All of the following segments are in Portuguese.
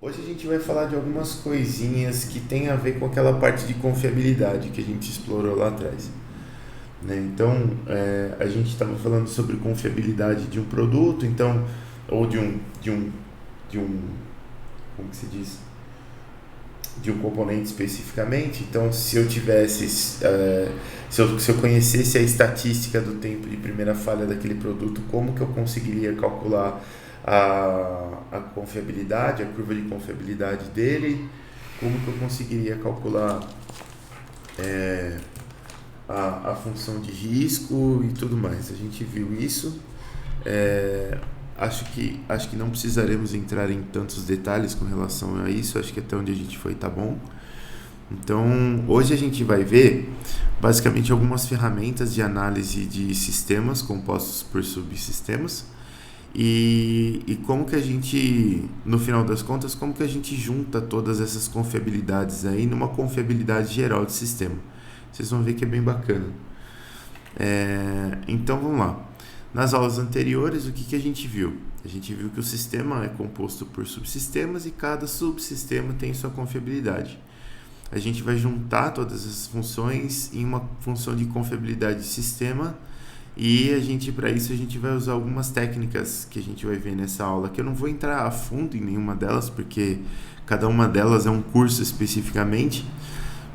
Hoje a gente vai falar de algumas coisinhas que tem a ver com aquela parte de confiabilidade que a gente explorou lá atrás, né? Então, a gente estava falando sobre confiabilidade de um produto, então, ou de um, como que se diz? De um componente especificamente. Então, se eu tivesse, se eu conhecesse a estatística do tempo de primeira falha daquele produto, como que eu conseguiria calcular a confiabilidade, a curva de confiabilidade dele, como que eu conseguiria calcular a função de risco e tudo mais. A gente viu isso. É, acho que não precisaremos entrar em tantos detalhes com relação a isso. Acho que até onde a gente foi tá bom. Então, hoje a gente vai ver basicamente algumas ferramentas de análise de sistemas compostos por subsistemas e como que a gente, no final das contas, como que a gente junta todas essas confiabilidades aí numa confiabilidade geral de sistema. Vocês vão ver que é bem bacana. Então vamos lá. Nas aulas anteriores, o que a gente viu? A gente viu que o sistema é composto por subsistemas e cada subsistema tem sua confiabilidade. A gente vai juntar todas essas funções em uma função de confiabilidade de sistema e para isso a gente vai usar algumas técnicas que a gente vai ver nessa aula, que eu não vou entrar a fundo em nenhuma delas, porque cada uma delas é um curso especificamente,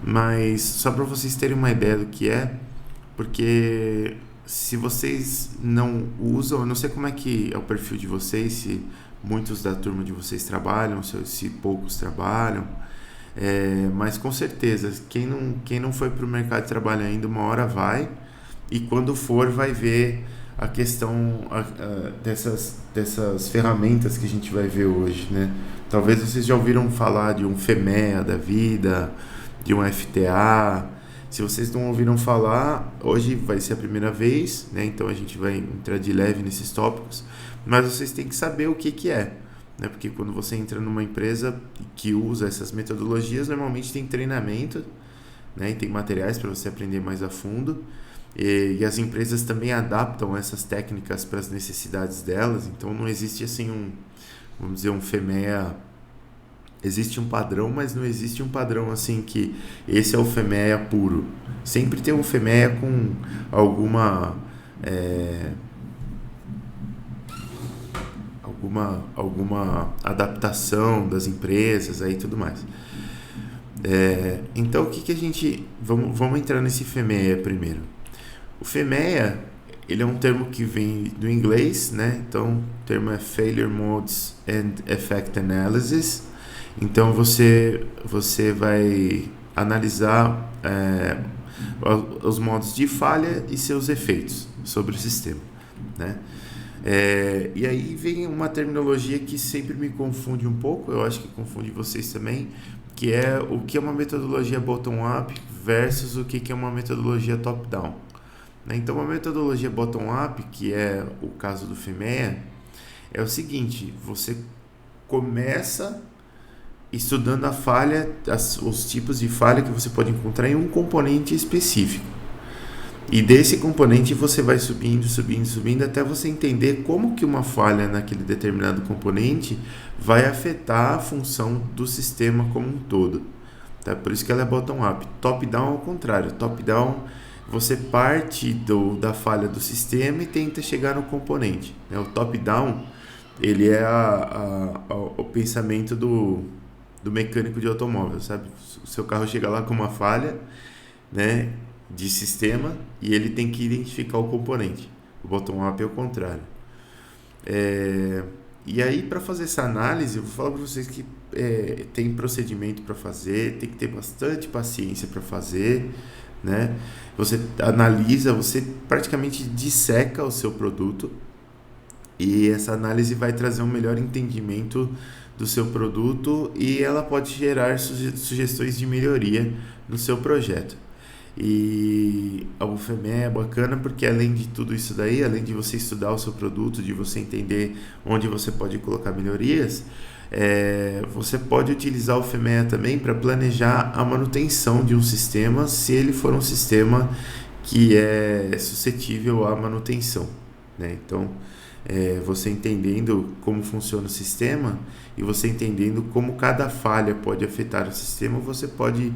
mas só para vocês terem uma ideia do que é, porque se vocês não usam, eu não sei como é que é o perfil de vocês, se muitos da turma de vocês trabalham, se poucos trabalham, mas com certeza, quem não foi para o mercado de trabalho ainda, uma hora vai, e quando for vai ver a questão dessas ferramentas que a gente vai ver hoje, né? Talvez vocês já ouviram falar de um FEMEA da vida, de um FTA. Se vocês não ouviram falar, hoje vai ser a primeira vez, né? Então a gente vai entrar de leve nesses tópicos, mas vocês têm que saber o que é, né? Porque quando você entra numa empresa que usa essas metodologias, normalmente tem treinamento, né? E tem materiais para você aprender mais a fundo, e as empresas também adaptam essas técnicas para as necessidades delas. Então não existe assim vamos dizer, um FEMEA. Existe um padrão, mas não existe um padrão assim que esse é o FEMEA puro. Sempre tem um FEMEA com alguma adaptação das empresas aí e tudo mais. Então o que a gente... Vamos entrar nesse FEMEA primeiro. O FEMEA, ele é um termo que vem do inglês, né? Então o termo é Failure Modes and Effect Analysis. Então você vai analisar os modos de falha e seus efeitos sobre o sistema, né? E aí vem uma terminologia que sempre me confunde um pouco, eu acho que confunde vocês também, que é o que é uma metodologia bottom-up versus o que é uma metodologia top-down, né? Então uma metodologia bottom-up, que é o caso do FEMEA, é o seguinte: você começa estudando a falha, os tipos de falha que você pode encontrar em um componente específico. E desse componente você vai subindo até você entender como que uma falha naquele determinado componente vai afetar a função do sistema como um todo. Tá? Por isso que ela é bottom-up. Top-down ao contrário. Top-down, você parte da falha do sistema e tenta chegar no componente. O top-down, ele é o pensamento do mecânico de automóvel, sabe? O seu carro chega lá com uma falha, né, de sistema, e ele tem que identificar o componente. O bottom-up é o contrário. E aí, para fazer essa análise, eu vou falar para vocês que tem procedimento para fazer, tem que ter bastante paciência para fazer, né? Você analisa, você praticamente disseca o seu produto, e essa análise vai trazer um melhor entendimento do seu produto e ela pode gerar sugestões de melhoria no seu projeto. E a UFME é bacana porque, além de tudo isso daí, além de você estudar o seu produto, de você entender onde você pode colocar melhorias, você pode utilizar o FEMEA também para planejar a manutenção de um sistema, se ele for um sistema que é suscetível à manutenção, né? Então, você entendendo como funciona o sistema e você entendendo como cada falha pode afetar o sistema, você pode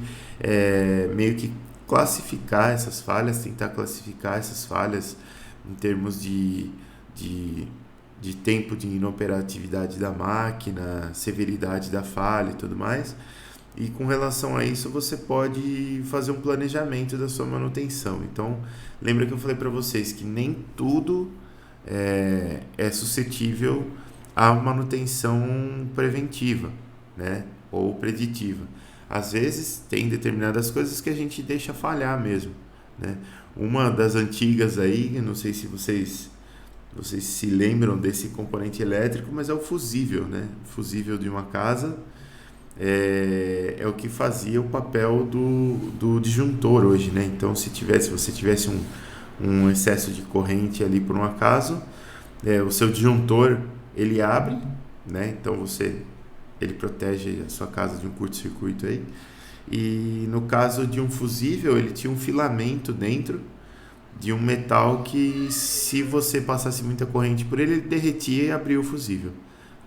meio que classificar essas falhas, tentar classificar essas falhas em termos de tempo de inoperatividade da máquina, severidade da falha e tudo mais. E com relação a isso, você pode fazer um planejamento da sua manutenção. Então, lembra que eu falei para vocês que nem tudo é suscetível à manutenção preventiva, né? Ou preditiva. Às vezes, tem determinadas coisas que a gente deixa falhar mesmo, né? Uma das antigas aí, não sei se vocês se lembram desse componente elétrico, mas é o fusível, né? O fusível de uma casa é o que fazia o papel do disjuntor hoje, né? Então, se você tivesse um excesso de corrente ali por um acaso, o seu disjuntor ele abre, né? Então ele protege a sua casa de um curto-circuito aí. E no caso de um fusível, ele tinha um filamento dentro de um metal que, se você passasse muita corrente por ele derretia e abria o fusível,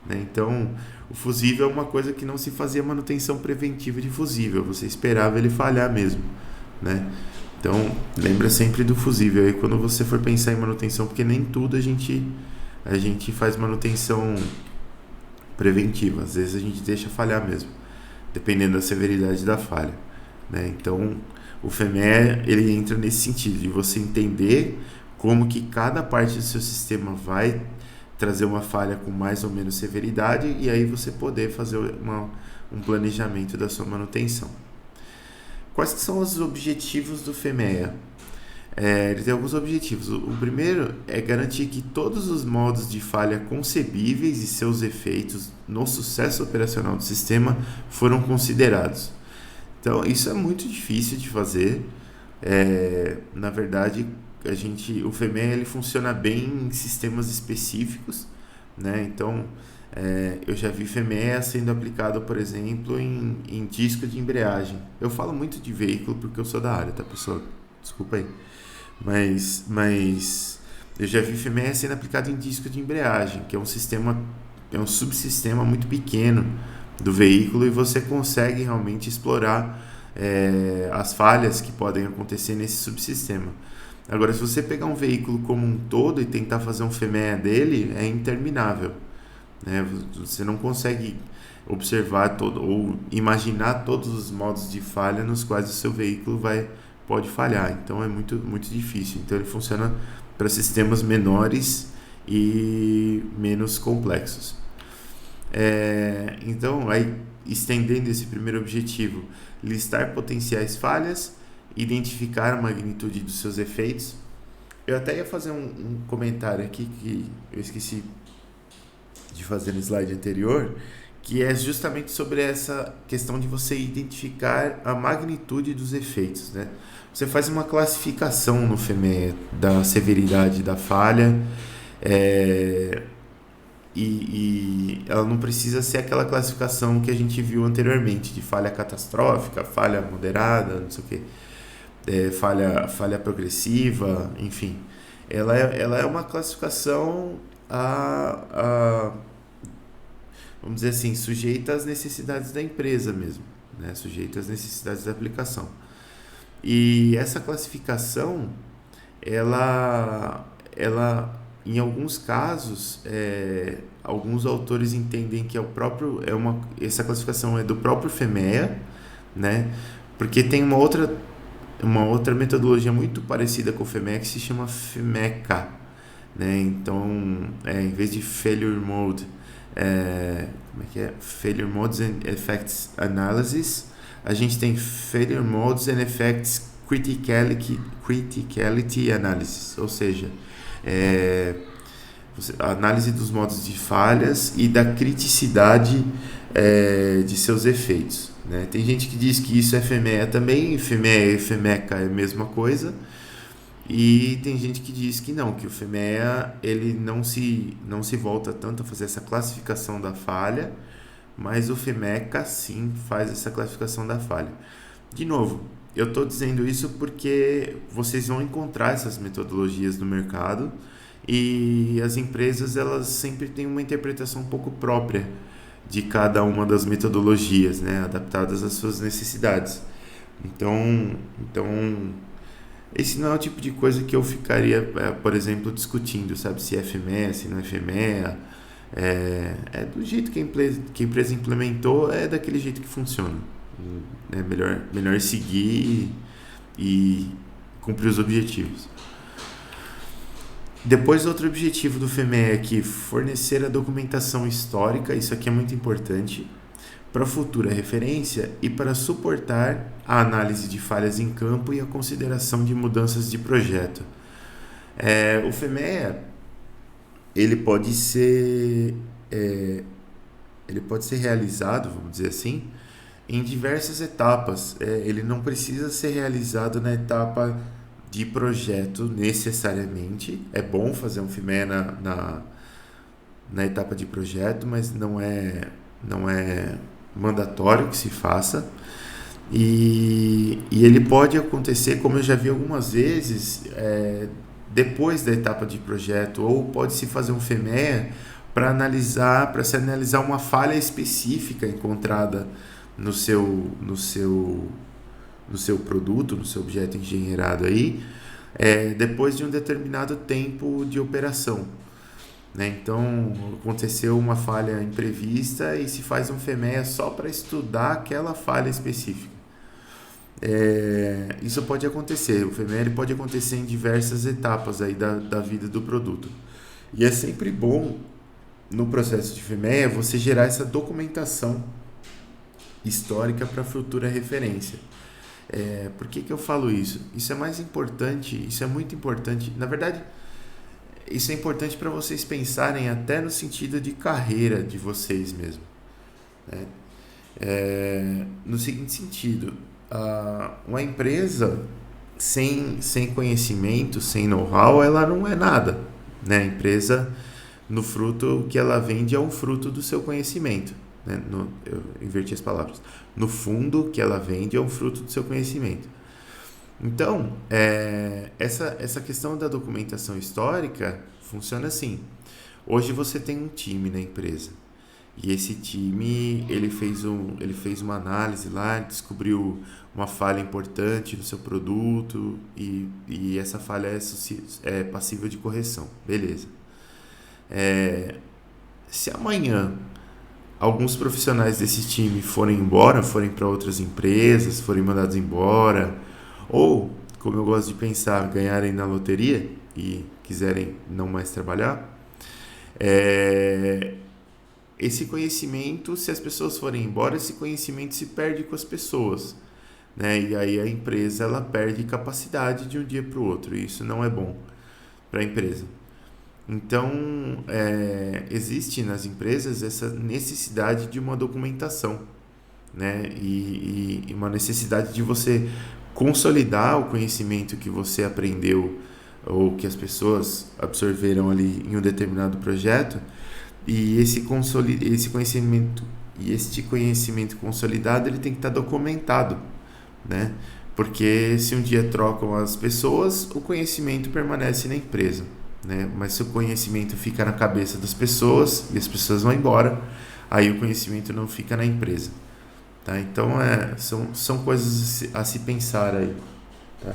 né? Então, o fusível é uma coisa que não se fazia manutenção preventiva de fusível, você esperava ele falhar mesmo, né? Então, lembra sempre do fusível aí quando você for pensar em manutenção, porque nem tudo a gente faz manutenção preventiva, às vezes a gente deixa falhar mesmo, dependendo da severidade da falha, né? Então, o FEMEA, ele entra nesse sentido de você entender como que cada parte do seu sistema vai trazer uma falha com mais ou menos severidade e aí você poder fazer um planejamento da sua manutenção. Quais que são os objetivos do FEMEA? Ele tem alguns objetivos. O primeiro é garantir que todos os modos de falha concebíveis e seus efeitos no sucesso operacional do sistema foram considerados. Então, isso é muito difícil de fazer. Na verdade, o FEMEA ele funciona bem em sistemas específicos, né? Então, eu já vi FEMEA sendo aplicado, por exemplo, em disco de embreagem. Eu falo muito de veículo porque eu sou da área, tá, pessoal? Desculpa aí. Mas eu já vi FEMEA sendo aplicado em disco de embreagem, que é um subsistema muito pequeno do veículo e você consegue realmente explorar as falhas que podem acontecer nesse subsistema. Agora, se você pegar um veículo como um todo e tentar fazer um FEMEA dele, é interminável, né? Você não consegue observar ou imaginar todos os modos de falha nos quais o seu veículo pode falhar. Então, é muito, muito difícil. Então, ele funciona para sistemas menores e menos complexos. Então, aí, estendendo esse primeiro objetivo, listar potenciais falhas, identificar a magnitude dos seus efeitos. Eu até ia fazer um comentário aqui que eu esqueci de fazer no slide anterior, que é justamente sobre essa questão de você identificar a magnitude dos efeitos, né? Você faz uma classificação no FEMEA da severidade da falha, e ela não precisa ser aquela classificação que a gente viu anteriormente, de falha catastrófica, falha moderada, não sei o que, falha progressiva, enfim. Ela é uma classificação vamos dizer assim, sujeita às necessidades da empresa mesmo, né? Sujeita às necessidades da aplicação. E essa classificação, ela em alguns casos, alguns autores entendem que essa classificação é do próprio FEMEA, né? Porque tem uma outra metodologia muito parecida com o FEMEA que se chama FEMECA, né? Então, em vez de Failure Mode, Failure Modes and Effects Analysis, a gente tem Failure Modes and Effects Criticality Analysis, ou seja, a análise dos modos de falhas e da criticidade de seus efeitos, né? Tem gente que diz que isso é FEMEA também, FEMEA e FEMECA é a mesma coisa, e tem gente que diz que não, que o FEMEA ele não se volta tanto a fazer essa classificação da falha, mas o FEMECA sim faz essa classificação da falha. De novo, eu estou dizendo isso porque vocês vão encontrar essas metodologias no mercado e as empresas elas sempre têm uma interpretação um pouco própria de cada uma das metodologias, né, adaptadas às suas necessidades. Então esse não é o tipo de coisa que eu ficaria, por exemplo, discutindo, sabe, se é FMEA, se não é FMEA. É do jeito que a empresa implementou, é daquele jeito que funciona. É melhor seguir e cumprir os objetivos. Depois, outro objetivo do FMEA é que fornecer a documentação histórica, isso aqui é muito importante, para futura referência e para suportar a análise de falhas em campo e a consideração de mudanças de projeto. O FMEA ele pode ser realizado, vamos dizer assim, em diversas etapas. Ele não precisa ser realizado na etapa de projeto necessariamente. É bom fazer um FMEA na etapa de projeto, mas não é mandatório que se faça. E ele pode acontecer, como eu já vi algumas vezes, depois da etapa de projeto, ou pode-se fazer um FMEA para se analisar uma falha específica encontrada no seu produto, no seu objeto engenheirado aí, depois de um determinado tempo de operação. Né? Então, aconteceu uma falha imprevista e se faz um FMEA só para estudar aquela falha específica. Isso pode acontecer. O FMEA ele pode acontecer em diversas etapas aí da vida do produto. E é sempre bom, no processo de FMEA, você gerar essa documentação histórica para futura referência. Por que eu falo isso? Isso é mais importante, isso é muito importante. Na verdade, isso é importante para vocês pensarem até no sentido de carreira de vocês mesmo. Né? No seguinte sentido, uma empresa sem conhecimento, sem know-how, ela não é nada. Né? A empresa, no fruto que ela vende, é um fruto do seu conhecimento. Né? Eu inverti as palavras. No fundo, que ela vende é um fruto do seu conhecimento. Então, essa questão da documentação histórica funciona assim. Hoje você tem um time na empresa. E esse time, ele fez uma análise lá, descobriu uma falha importante no seu produto e essa falha é passível de correção. Beleza. Se amanhã alguns profissionais desse time forem embora, forem para outras empresas, forem mandados embora, ou, como eu gosto de pensar, ganharem na loteria e quiserem não mais trabalhar, esse conhecimento, se as pessoas forem embora, esse conhecimento se perde com as pessoas, né? E aí a empresa ela perde capacidade de um dia para o outro, e isso não é bom para a empresa. Então, existe nas empresas essa necessidade de uma documentação, né? E uma necessidade de você consolidar o conhecimento que você aprendeu ou que as pessoas absorveram ali em um determinado projeto, e esse conhecimento consolidado ele tem que estar documentado, né? Porque se um dia trocam as pessoas, o conhecimento permanece na empresa, né? Mas se o conhecimento fica na cabeça das pessoas e as pessoas vão embora, aí o conhecimento não fica na empresa. Tá? Então, são coisas a se pensar aí. Tá?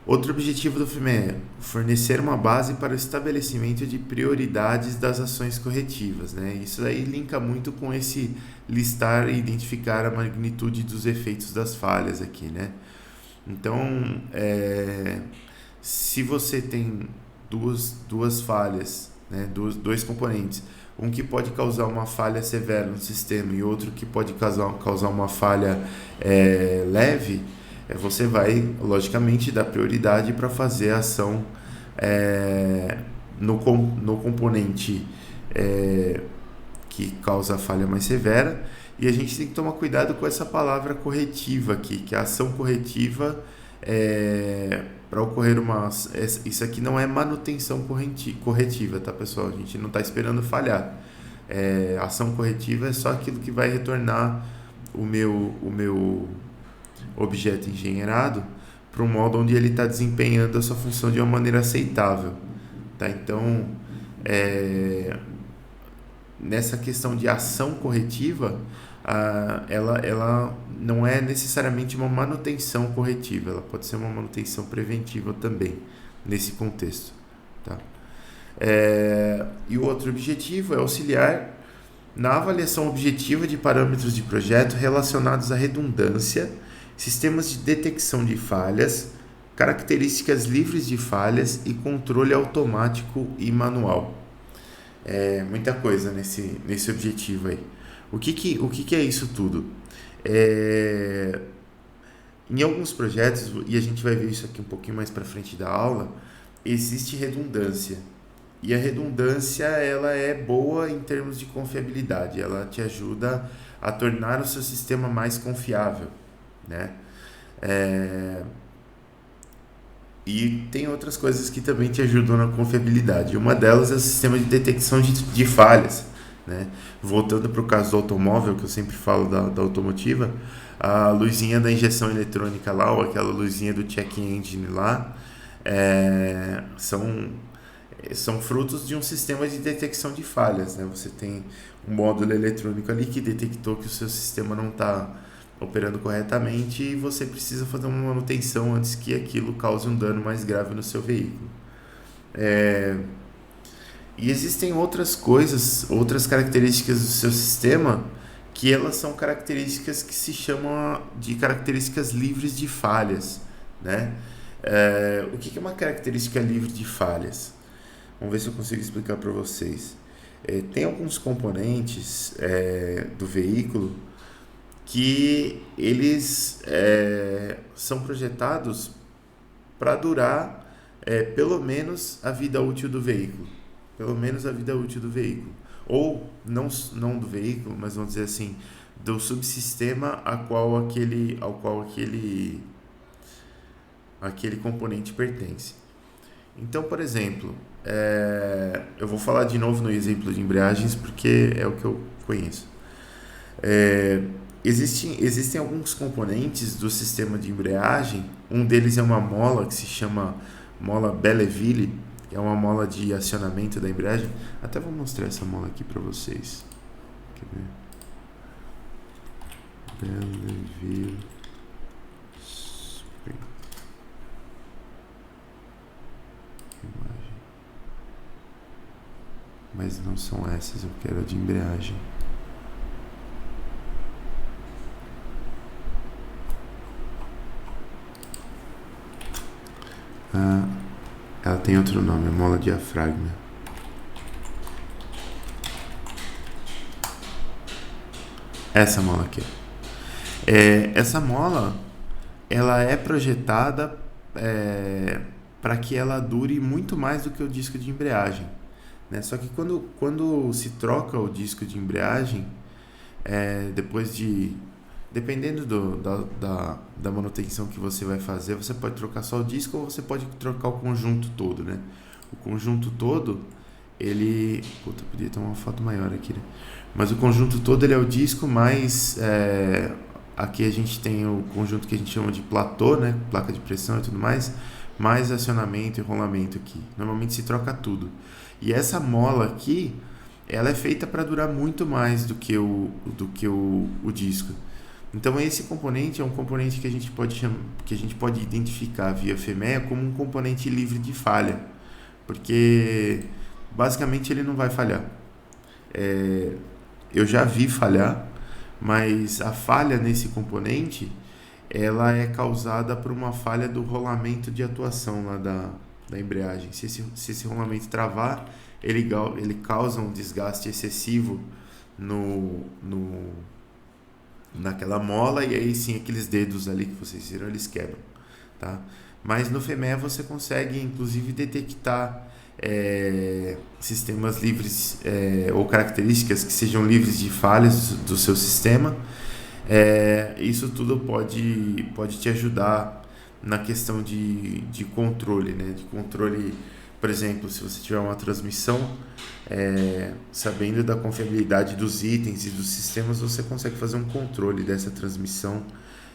Outro objetivo do FMEA é fornecer uma base para o estabelecimento de prioridades das ações corretivas. Né? Isso aí linka muito com esse listar e identificar a magnitude dos efeitos das falhas aqui. Né? Então, se você tem duas falhas, né? dois componentes, um que pode causar uma falha severa no sistema e outro que pode causar uma falha leve, você vai, logicamente, dar prioridade para fazer a ação no componente que causa a falha mais severa. E a gente tem que tomar cuidado com essa palavra corretiva aqui, que a ação corretiva para ocorrer isso aqui não é manutenção corretiva, tá, pessoal? A gente não está esperando falhar. A ação corretiva é só aquilo que vai retornar o meu objeto engenheirado para um modo onde ele está desempenhando a sua função de uma maneira aceitável. Tá? Então, nessa questão de ação corretiva, ela não é necessariamente uma manutenção corretiva, ela pode ser uma manutenção preventiva também, nesse contexto. Tá? E o outro objetivo é auxiliar na avaliação objetiva de parâmetros de projeto relacionados à redundância, sistemas de detecção de falhas, características livres de falhas e controle automático e manual. Muita coisa nesse objetivo aí. O que é isso tudo? Em alguns projetos, e a gente vai ver isso aqui um pouquinho mais para frente da aula, existe redundância. E a redundância, ela é boa em termos de confiabilidade, ela te ajuda a tornar o seu sistema mais confiável, né? E tem outras coisas que também te ajudam na confiabilidade. Uma delas é o sistema de detecção de falhas, né? Voltando para o caso do automóvel, que eu sempre falo da automotiva, a luzinha da injeção eletrônica lá, ou aquela luzinha do check engine lá, são frutos de um sistema de detecção de falhas, né? Você tem um módulo eletrônico ali que detectou que o seu sistema não está operando corretamente e você precisa fazer uma manutenção antes que aquilo cause um dano mais grave no seu veículo. E existem outras coisas, outras características do seu sistema que elas são características que se chamam de características livres de falhas, né? O que é uma característica livre de falhas? Vamos ver se eu consigo explicar para vocês. Tem alguns componentes do veículo que eles são projetados para durar pelo menos a vida útil do veículo. Pelo menos a vida útil do veículo. Ou não do veículo, mas vamos dizer assim, do subsistema ao qual aquele componente pertence. Então, por exemplo, eu vou falar de novo no exemplo de embreagens porque é o que eu conheço. Existem alguns componentes do sistema de embreagem. Um deles é uma mola que se chama mola Belleville, que é uma mola de acionamento da embreagem. Até vou mostrar essa mola aqui para vocês. Quer ver? Belleville Spring. Imagem. Mas não são essas, eu quero a de embreagem. Ela tem outro nome, é mola diafragma. Essa mola aqui. Essa mola, ela é projetada para que ela dure muito mais do que o disco de embreagem, né? Só que quando se troca o disco de embreagem, dependendo da manutenção que você vai fazer, você pode trocar só o disco ou você pode trocar o conjunto todo, né? O conjunto todo, ele... Puta, podia ter uma foto maior aqui, né? Mas o conjunto todo, ele é o disco mais... aqui a gente tem o conjunto que a gente chama de platô, né? Placa de pressão e tudo mais acionamento e rolamento aqui. Normalmente se troca tudo. E essa mola aqui, ela é feita para durar muito mais do que o disco. Então esse componente é um componente que a gente pode identificar via FEMEA como um componente livre de falha, porque basicamente ele não vai falhar. Eu já vi falhar, mas a falha nesse componente ela é causada por uma falha do rolamento de atuação lá da embreagem. Se esse rolamento travar, ele causa um desgaste excessivo naquela mola, e aí sim aqueles dedos ali que vocês viram, eles quebram, tá? Mas no FEMEA você consegue inclusive detectar sistemas livres ou características que sejam livres de falhas do seu sistema. Isso tudo pode te ajudar na questão de controle, né? De controle, por exemplo, se você tiver uma transmissão, sabendo da confiabilidade dos itens e dos sistemas, você consegue fazer um controle dessa transmissão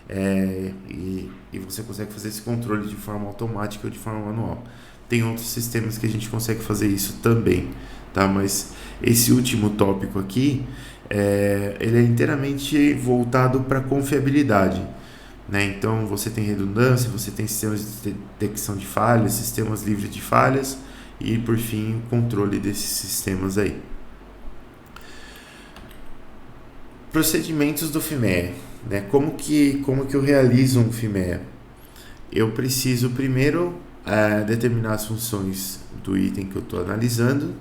e você consegue fazer esse controle de forma automática ou de forma manual. Tem outros sistemas que a gente consegue fazer isso também, tá? Mas esse último tópico aqui, ele é inteiramente voltado para confiabilidade, né? Então você tem redundância, você tem sistemas de detecção de falhas, sistemas livres de falhas e, por fim, o controle desses sistemas aí. Procedimentos do FIMEA, né? Como que eu realizo um FIMEA? Eu preciso primeiro determinar as funções do item que eu estou analisando.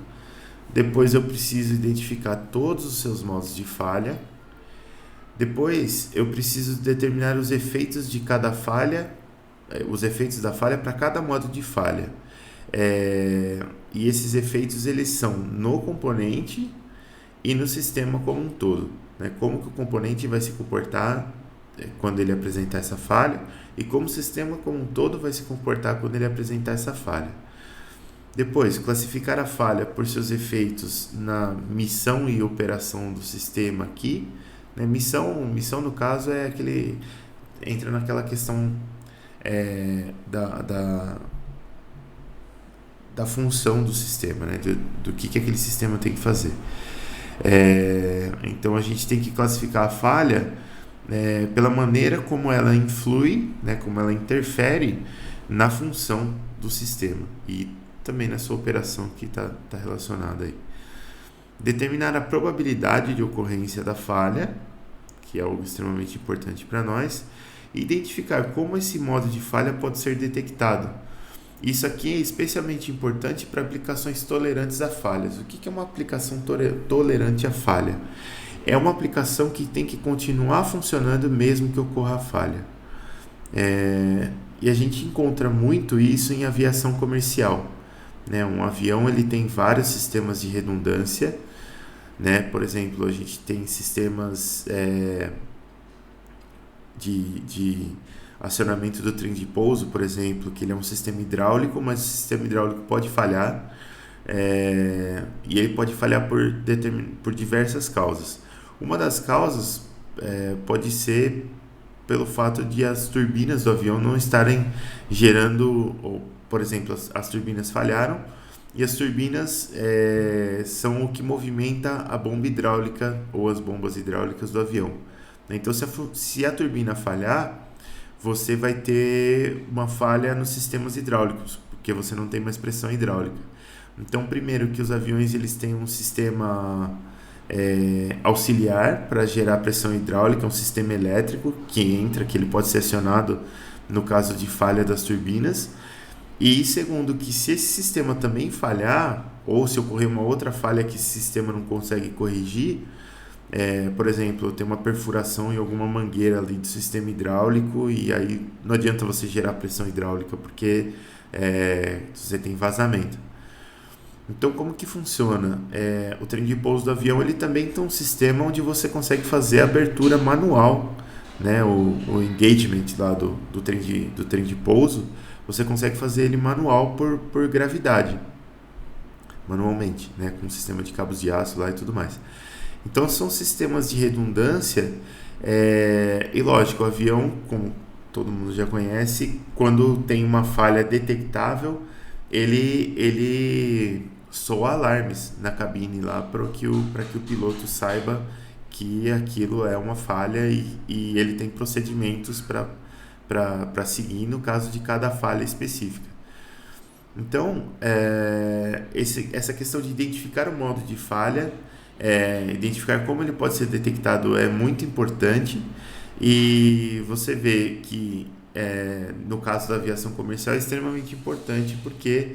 Depois eu preciso identificar todos os seus modos de falha. Depois eu preciso determinar os efeitos de cada falha, os efeitos da falha para cada modo de falha. E esses efeitos eles são no componente e no sistema como um todo, né? Como que o componente vai se comportar quando ele apresentar essa falha e como o sistema como um todo vai se comportar quando ele apresentar essa falha. Depois, classificar a falha por seus efeitos na missão e operação do sistema aqui, né? Missão no caso é aquele, entra naquela questão da função do sistema, né? Do que aquele sistema tem que fazer. Então a gente tem que classificar a falha pela maneira como ela influi, né? Como ela interfere na função do sistema e também na sua operação que está relacionada aí. Determinar a probabilidade de ocorrência da falha, que é algo extremamente importante para nós, e identificar como esse modo de falha pode ser detectado. Isso aqui é especialmente importante para aplicações tolerantes a falhas. O que é uma aplicação tolerante a falha? É uma aplicação que tem que continuar funcionando mesmo que ocorra a falha. E a gente encontra muito isso em aviação comercial, né? Um avião ele tem vários sistemas de redundância, né? Por exemplo, a gente tem sistemas de acionamento do trem de pouso, por exemplo, que ele é um sistema hidráulico, mas o sistema hidráulico pode falhar, e ele pode falhar por diversas causas. Uma das causas pode ser pelo fato de as turbinas do avião não estarem gerando, ou, por exemplo, as turbinas falharam, e as turbinas são o que movimenta a bomba hidráulica ou as bombas hidráulicas do avião. Então, se a turbina falhar, você vai ter uma falha nos sistemas hidráulicos, porque você não tem mais pressão hidráulica. Então, primeiro que os aviões eles têm um sistema auxiliar para gerar pressão hidráulica, um sistema elétrico que ele pode ser acionado no caso de falha das turbinas. E segundo, que se esse sistema também falhar, ou se ocorrer uma outra falha que esse sistema não consegue corrigir, por exemplo, tem uma perfuração em alguma mangueira ali do sistema hidráulico e aí não adianta você gerar pressão hidráulica porque você tem vazamento. Então, como que funciona? O trem de pouso do avião ele também tem um sistema onde você consegue fazer a abertura manual, né? O engagement lá do trem de pouso, você consegue fazer ele manual por gravidade, manualmente, né? Com um sistema de cabos de aço lá e tudo mais. Então são sistemas de redundância e lógico, o avião, como todo mundo já conhece, quando tem uma falha detectável, ele soa alarmes na cabine lá para que o piloto saiba que aquilo é uma falha e ele tem procedimentos para seguir no caso de cada falha específica. Então, essa questão de identificar o modo de falha, identificar como ele pode ser detectado é muito importante, e você vê que no caso da aviação comercial é extremamente importante porque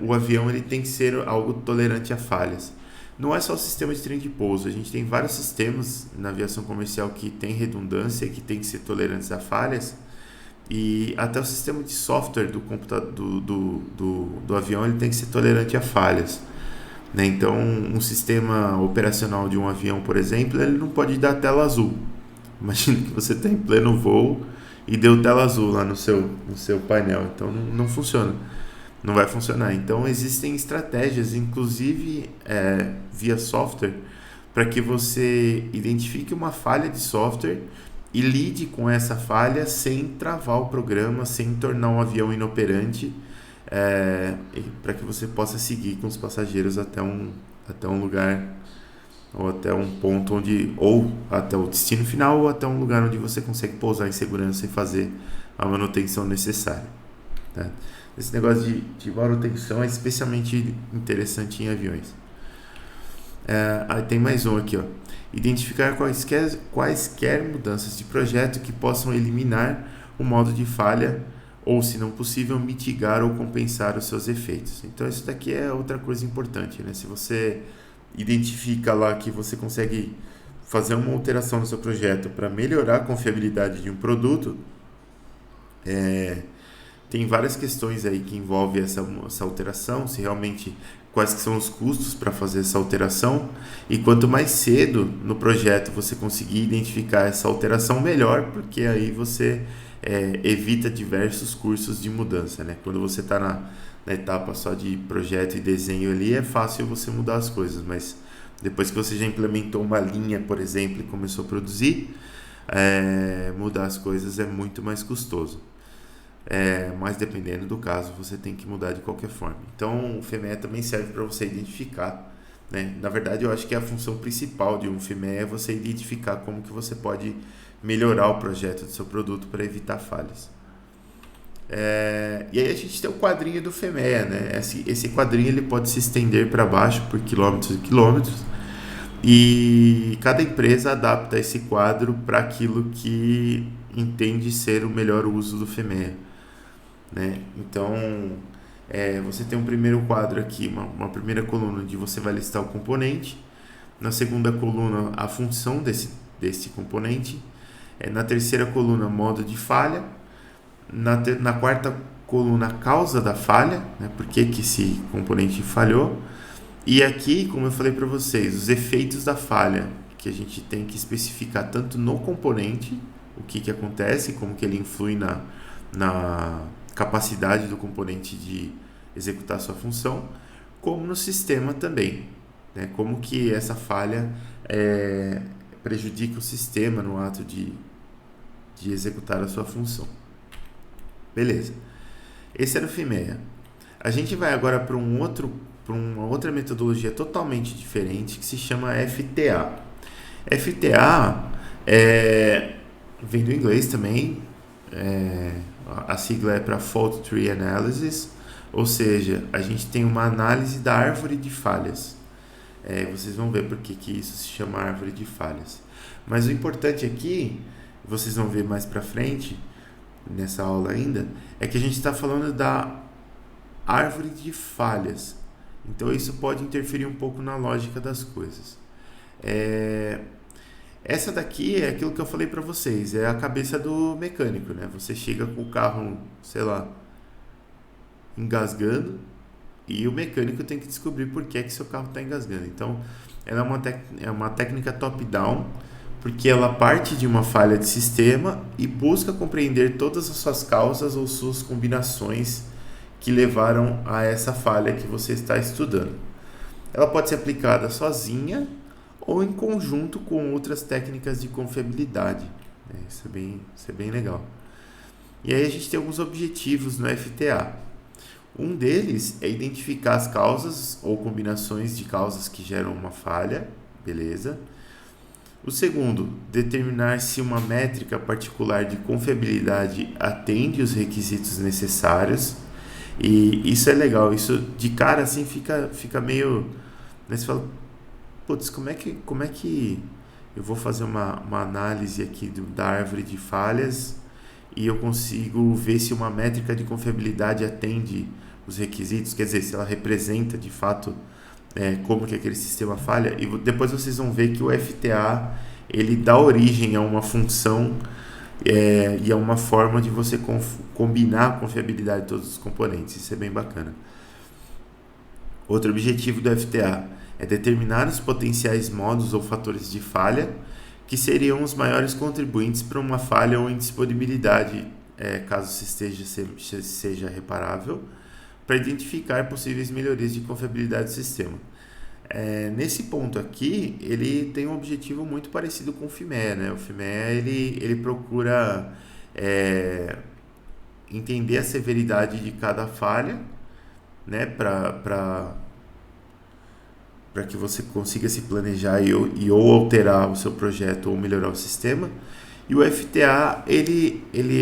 o avião ele tem que ser algo tolerante a falhas. Não é só o sistema de trem de pouso, a gente tem vários sistemas na aviação comercial que tem redundância, que tem que ser tolerantes a falhas, e até o sistema de software do computador do avião ele tem que ser tolerante a falhas, né? Então, um sistema operacional de um avião, por exemplo, ele não pode dar tela azul. Imagina que você está em pleno voo e deu tela azul lá no seu painel, então não funciona, não vai funcionar. Então existem estratégias, inclusive via software, para que você identifique uma falha de software e lide com essa falha sem travar o programa, sem tornar um avião inoperante, para que você possa seguir com os passageiros até um lugar, ou até um ponto onde, ou até o destino final, ou até um lugar onde você consegue pousar em segurança e fazer a manutenção necessária. Tá? Esse negócio de manutenção é especialmente interessante em aviões. Aí tem mais um aqui, ó. Identificar quaisquer mudanças de projeto que possam eliminar o modo de falha ou, se não possível, mitigar ou compensar os seus efeitos. Então isso daqui é outra coisa importante, né? Se você identifica lá que você consegue fazer uma alteração no seu projeto para melhorar a confiabilidade de um produto, tem várias questões aí que envolvem essa alteração, se realmente quais que são os custos para fazer essa alteração, e quanto mais cedo no projeto você conseguir identificar essa alteração, melhor, porque aí você evita diversos cursos de mudança, né? Quando você está na etapa só de projeto e desenho ali, é fácil você mudar as coisas, mas depois que você já implementou uma linha, por exemplo, e começou a produzir, mudar as coisas é muito mais custoso. Mas dependendo do caso, você tem que mudar de qualquer forma. Então o FMEA também serve para você identificar, né? Na verdade, eu acho que a função principal de um FMEA é você identificar como que você pode melhorar o projeto do seu produto para evitar falhas. E aí a gente tem o quadrinho do FMEA, né? Esse quadrinho ele pode se estender para baixo por quilômetros e quilômetros, e cada empresa adapta esse quadro para aquilo que entende ser o melhor uso do FMEA, né? Então você tem um primeiro quadro aqui, uma primeira coluna onde você vai listar o componente, na segunda coluna a função desse componente, na terceira coluna modo de falha, na quarta coluna a causa da falha, né? Por que esse componente falhou, e aqui, como eu falei para vocês, os efeitos da falha, que a gente tem que especificar tanto no componente, o que acontece, como que ele influi na capacidade do componente de executar sua função, como no sistema também, né? Como que essa falha prejudica o sistema no ato de executar a sua função. Beleza. Esse era o FMEA. A gente vai agora para uma outra metodologia totalmente diferente que se chama FTA. FTA vem do inglês também, a sigla é para Fault Tree Analysis, ou seja, a gente tem uma análise da árvore de falhas. Vocês vão ver por que isso se chama árvore de falhas. Mas o importante aqui, vocês vão ver mais para frente, nessa aula ainda, é que a gente está falando da árvore de falhas. Então isso pode interferir um pouco na lógica das coisas. Essa daqui é aquilo que eu falei para vocês, é a cabeça do mecânico, né? Você chega com o carro, sei lá, engasgando, e o mecânico tem que descobrir por que seu carro está engasgando. Então, ela é uma técnica top-down, porque ela parte de uma falha de sistema e busca compreender todas as suas causas ou suas combinações que levaram a essa falha que você está estudando. Ela pode ser aplicada sozinha ou em conjunto com outras técnicas de confiabilidade. Isso é bem legal. E aí a gente tem alguns objetivos no FTA. Um deles é identificar as causas ou combinações de causas que geram uma falha, beleza? O segundo, determinar se uma métrica particular de confiabilidade atende os requisitos necessários. E isso é legal, isso de cara assim fica meio... Né, você fala, putz, como é que eu vou fazer uma análise aqui da árvore de falhas e eu consigo ver se uma métrica de confiabilidade atende os requisitos, quer dizer, se ela representa de fato como que aquele sistema falha. E depois vocês vão ver que o FTA ele dá origem a uma função e a uma forma de você combinar a confiabilidade de todos os componentes. Isso é bem bacana. Outro objetivo do FTA é determinar os potenciais modos ou fatores de falha que seriam os maiores contribuintes para uma falha ou indisponibilidade, caso seja reparável, para identificar possíveis melhorias de confiabilidade do sistema. Nesse ponto aqui, ele tem um objetivo muito parecido com o FIMEA, né? O FIMEA, ele procura entender a severidade de cada falha, né? Para que você consiga se planejar e ou alterar o seu projeto ou melhorar o sistema. E o FTA,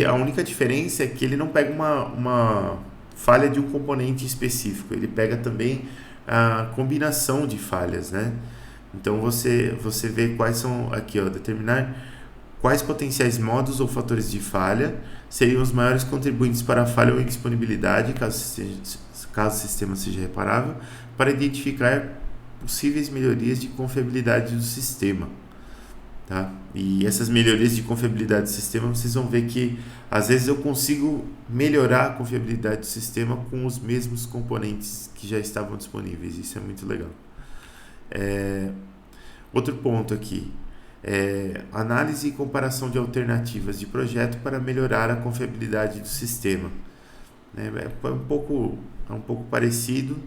a única diferença é que ele não pega uma falha de um componente específico, ele pega também a combinação de falhas, né? Então você vê quais são, aqui ó, determinar quais potenciais modos ou fatores de falha seriam os maiores contribuintes para a falha ou indisponibilidade, caso o sistema seja reparável, para identificar possíveis melhorias de confiabilidade do sistema. Tá? E essas melhorias de confiabilidade do sistema, vocês vão ver que às vezes eu consigo melhorar a confiabilidade do sistema com os mesmos componentes que já estavam disponíveis. Isso é muito legal. Outro ponto aqui, análise e comparação de alternativas de projeto para melhorar a confiabilidade do sistema. É um pouco parecido,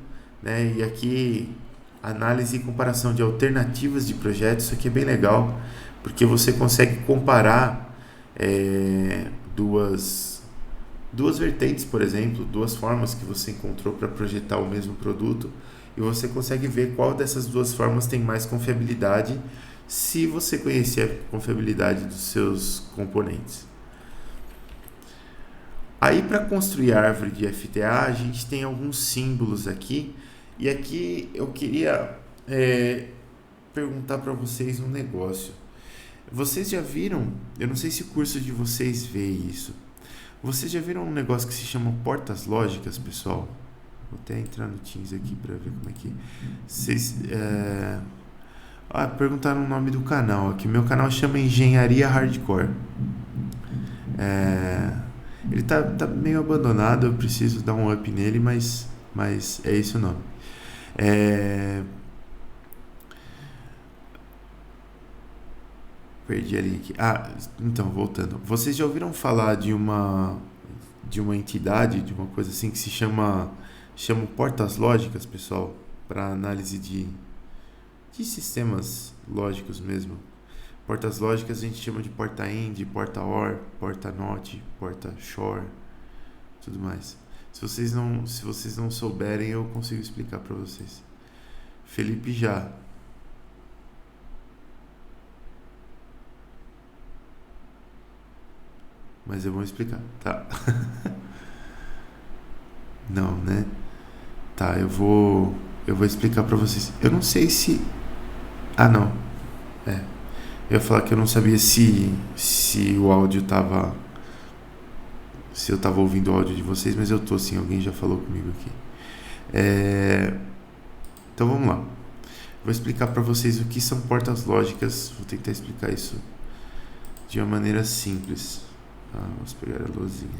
né? E aqui, análise e comparação de alternativas de projeto, isso aqui é bem legal, porque você consegue comparar duas vertentes, por exemplo, duas formas que você encontrou para projetar o mesmo produto, e você consegue ver qual dessas duas formas tem mais confiabilidade, se você conhecer a confiabilidade dos seus componentes. Aí, para construir a árvore de FTA, a gente tem alguns símbolos aqui, e aqui eu queria perguntar para vocês um negócio. Vocês já viram, eu não sei se o curso de vocês vê isso, vocês já viram um negócio que se chama portas lógicas, pessoal? Vou até entrar no Teams aqui para ver como é que... Vocês... perguntaram o nome do canal aqui. Meu canal chama Engenharia Hardcore. Ele tá meio abandonado, eu preciso dar um up nele, mas é esse o nome. Perdi ali aqui. Então, voltando. Vocês já ouviram falar de uma entidade, de uma coisa assim que se chama portas lógicas, pessoal, para análise de sistemas lógicos mesmo. Portas lógicas a gente chama de porta end, porta or, porta not, porta shore, tudo mais. Se vocês não souberem, eu consigo explicar para vocês. Felipe já. Mas eu vou explicar, tá? Não, né? Tá, eu vou explicar pra vocês. Eu não sei se... não. Eu ia falar que eu não sabia se o áudio tava... Se eu tava ouvindo o áudio de vocês, mas eu tô sim, alguém já falou comigo aqui. Então vamos lá. Vou explicar pra vocês o que são portas lógicas. Vou tentar explicar isso de uma maneira simples. Vamos pegar a luzinha.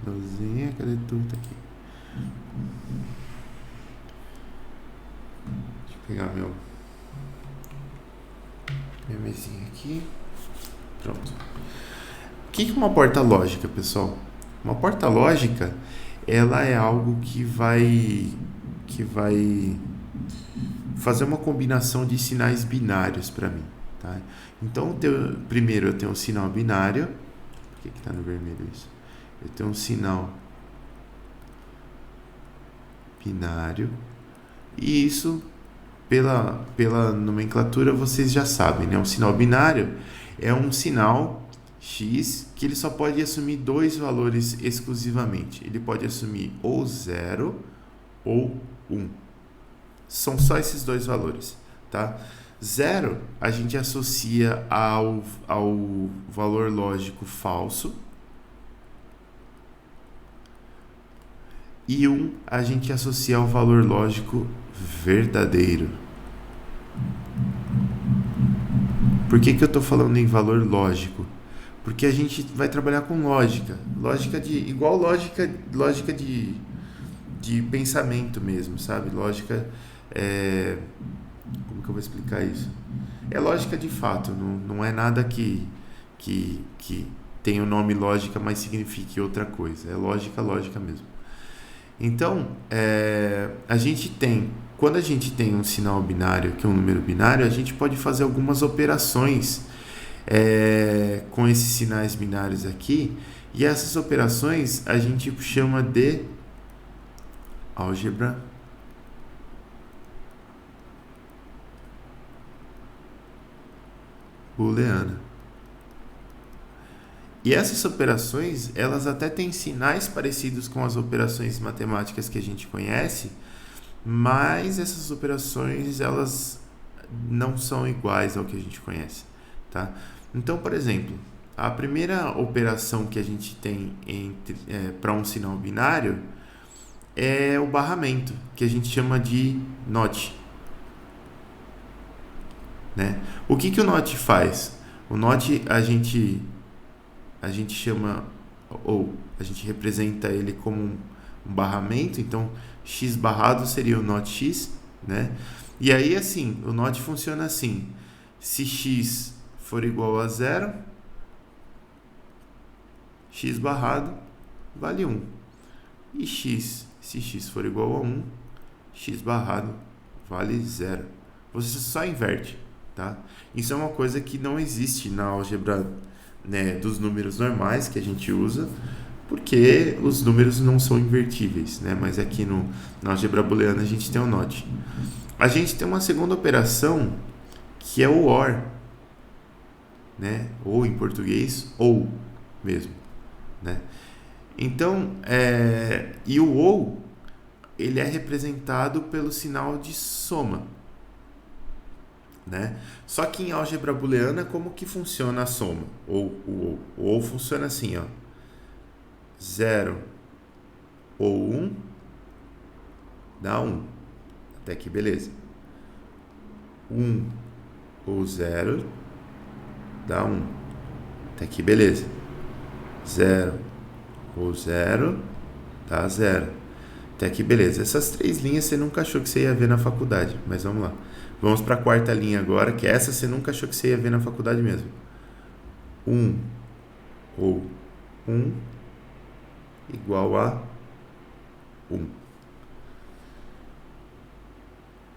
Luzinha, cadê tu? Tá aqui. Deixa eu pegar minha mesinha aqui. Pronto. O que é uma porta lógica, pessoal? Uma porta lógica, ela é algo que vai fazer uma combinação de sinais binários para mim, tá? Então, primeiro eu tenho um sinal binário. Por que está no vermelho isso? Eu tenho um sinal binário, e isso, pela nomenclatura, vocês já sabem, né? Um sinal binário é um sinal X que ele só pode assumir dois valores exclusivamente. Ele pode assumir ou 0 ou 1. São só esses dois valores, tá? 0 a gente associa ao valor lógico falso, e 1 a gente associa ao valor lógico verdadeiro. Por que eu estou falando em valor lógico? Porque a gente vai trabalhar com lógica igual lógica de pensamento mesmo, sabe? Lógica como que eu vou explicar isso? É lógica de fato, não é nada que tem o nome lógica, mas signifique outra coisa. É lógica mesmo. Então, a gente tem quando a gente tem um sinal binário, que é um número binário, a gente pode fazer algumas operações com esses sinais binários aqui, e essas operações a gente chama de álgebra booleana. E essas operações, elas até têm sinais parecidos com as operações matemáticas que a gente conhece, mas essas operações, elas não são iguais ao que a gente conhece, tá? Então, por exemplo, a primeira operação que a gente tem para um sinal binário é o barramento, que a gente chama de NOT, né? O que o NOT faz? O NOT a gente chama, ou a gente representa ele como um barramento, então x barrado seria o NOT x, né? E aí, assim, o NOT funciona assim: se x for igual a 0, x barrado vale 1. E se x for igual a 1, x barrado vale 0. Você só inverte, tá? Isso é uma coisa que não existe na álgebra, né, dos números normais que a gente usa, porque os números não são invertíveis, né? Mas aqui na álgebra booleana a gente tem o NOT. A gente tem uma segunda operação que é o OR, né? Ou em português, ou mesmo, né? Então, e o ou, ele é representado pelo sinal de soma, né? Só que em álgebra booleana, como que funciona a soma? O ou funciona assim, ó: 0 ou 1 dá 1. Até aqui, beleza. 1 ou 0 dá 1. Até aqui, beleza. 0 ou 0 dá 0. Até aqui, beleza. Essas três linhas você nunca achou que você ia ver na faculdade, mas vamos lá. Vamos para a quarta linha agora, que essa você nunca achou que você ia ver na faculdade mesmo. 1 ou 1 igual a 1.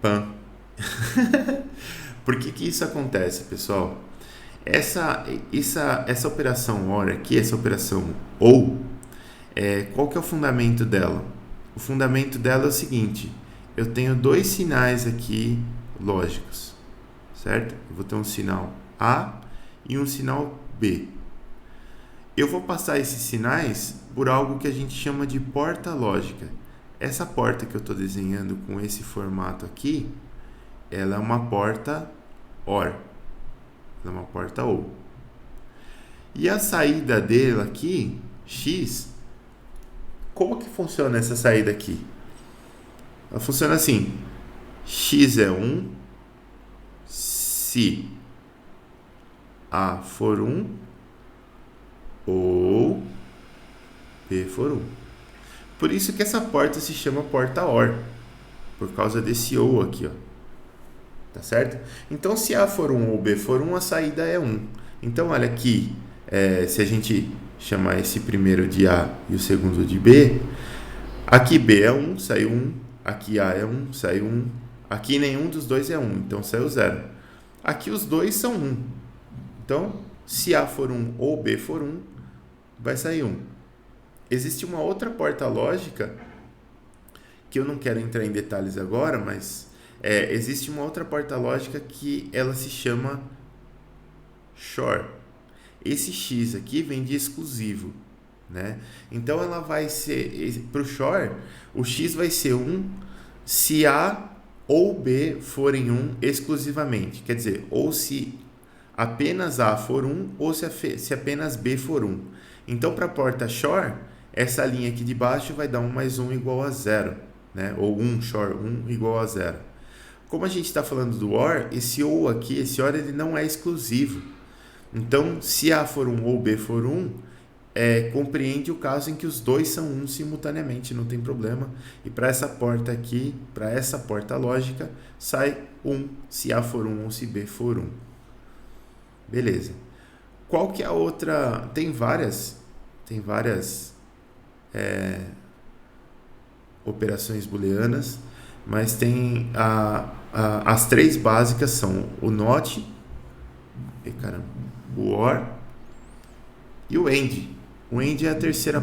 Pã. Por que isso acontece, pessoal? Essa operação OR aqui, essa operação OU, qual que é o fundamento dela? O fundamento dela é o seguinte: eu tenho dois sinais aqui lógicos, certo? Eu vou ter um sinal A e um sinal B. Eu vou passar esses sinais por algo que a gente chama de porta lógica. Essa porta que eu estou desenhando com esse formato aqui, ela é uma porta OR. Ela é uma porta OU. E a saída dele aqui, X, como que funciona essa saída aqui? Ela funciona assim: X é 1 se A for 1 ou B for 1. Por isso que essa porta se chama porta OR, por causa desse OU aqui, ó. Tá certo? Então, se A for 1 ou B for 1, a saída é 1. Então, olha aqui, se a gente chamar esse primeiro de A e o segundo de B, aqui B é 1, saiu 1, aqui A é 1, saiu 1, aqui nenhum dos dois é 1, então saiu 0. Aqui os dois são 1. Então, se A for 1 ou B for 1, vai sair 1. Existe uma outra porta lógica, que eu não quero entrar em detalhes agora, mas existe uma outra porta lógica que ela se chama XOR. Esse X aqui vem de exclusivo, né? Então ela vai ser, para o XOR, o X vai ser 1 se A ou B forem 1 exclusivamente. Quer dizer, ou se apenas A for 1 ou se apenas B for 1. Então, para a porta XOR, essa linha aqui de baixo vai dar 1 mais 1 igual a 0, né? Ou 1 XOR 1 igual a 0. Como a gente está falando do OR, esse OU aqui, esse OR, ele não é exclusivo. Então, se A for 1 ou B for 1, compreende o caso em que os dois são 1 simultaneamente, não tem problema. E para essa porta aqui, para essa porta lógica, sai 1 se A for 1 ou se B for 1. Beleza. Qual que é a outra? Tem várias operações booleanas. mas tem as três básicas são o NOT, o OR e o AND. O AND é a terceira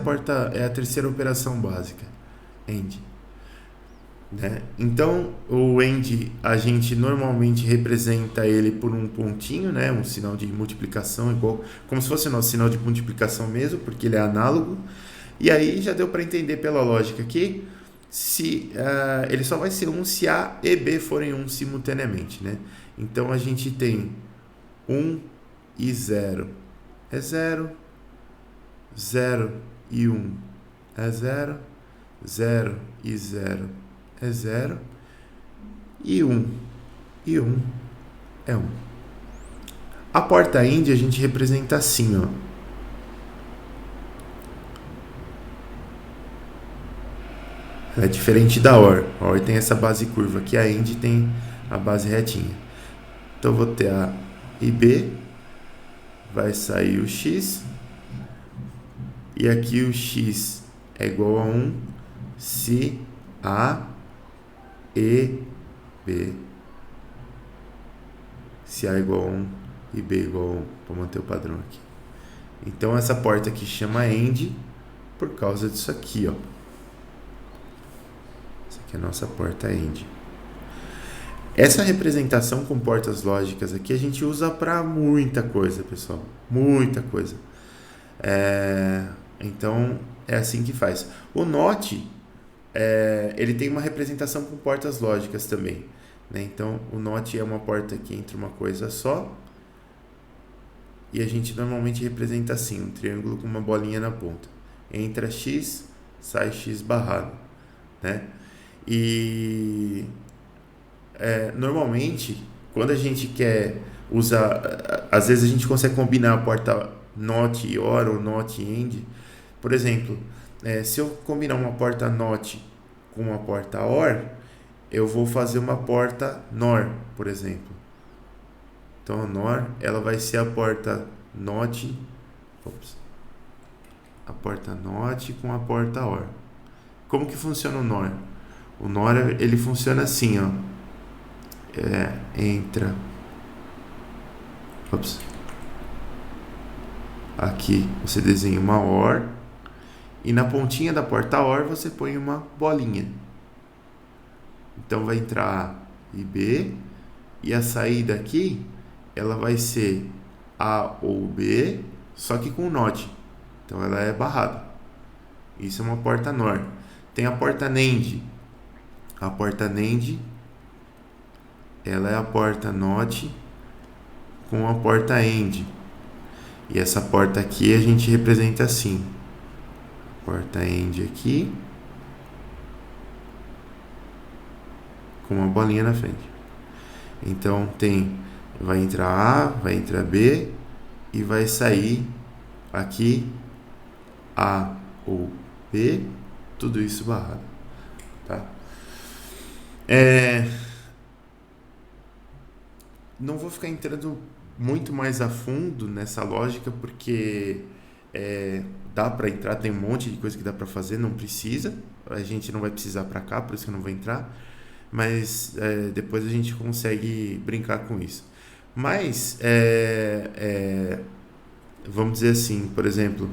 operação básica, AND. Né? Então, o AND a gente normalmente representa ele por um pontinho, né? Um sinal de multiplicação, igual, como se fosse o nosso sinal de multiplicação mesmo, porque ele é análogo. E aí já deu para entender pela lógica aqui, se ele só vai ser 1 se A e B forem 1 simultaneamente. Né? Então, a gente tem 1 e 0 é 0, 0 e 1 é 0, 0 e 0 é 0 e 1 é 1. A porta AND a gente representa assim, ó. Ela é diferente da OR. A OR tem essa base curva aqui, a AND tem a base retinha. Então eu vou ter A e B, vai sair o X, e aqui o X é igual a 1 se A e B, se A igual a 1 e B igual a 1, para manter o padrão aqui. Então essa porta aqui chama AND por causa disso aqui, ó. Essa aqui é a nossa porta AND. Essa representação com portas lógicas aqui a gente usa para muita coisa, pessoal, muita coisa. Então é assim que faz. O NOT ele tem uma representação com portas lógicas também, né? Então o NOT é uma porta que entra uma coisa só, e a gente normalmente representa assim, um triângulo com uma bolinha na ponta. Entra X, sai X barrado, né? E normalmente, quando a gente quer usar, às vezes a gente consegue combinar a porta NOT e OR ou NOT e AND. Por exemplo, se eu combinar uma porta NOT com uma porta OR, eu vou fazer uma porta NOR, por exemplo. Então a NOR, ela vai ser a porta NOT, a porta NOT com a porta OR. Como que funciona o NOR? O NOR, ele funciona assim, ó. Entra. Aqui você desenha uma OR, e na pontinha da porta OR você põe uma bolinha. Então vai entrar A e B, e a saída aqui ela vai ser A ou B, só que com NOT. Então ela é barrada. Isso é uma porta NOR. Tem a porta NAND. A porta NAND, ela é a porta NOT com a porta AND. E essa porta aqui a gente representa assim. Porta AND aqui, com uma bolinha na frente. Então vai entrar A, vai entrar B, e vai sair aqui A ou B, tudo isso barrado. Tá? Não vou ficar entrando muito mais a fundo nessa lógica, porque dá para entrar, tem um monte de coisa que dá para fazer, não precisa, a gente não vai precisar para cá, por isso que eu não vou entrar, mas depois a gente consegue brincar com isso. Mas vamos dizer assim, por exemplo,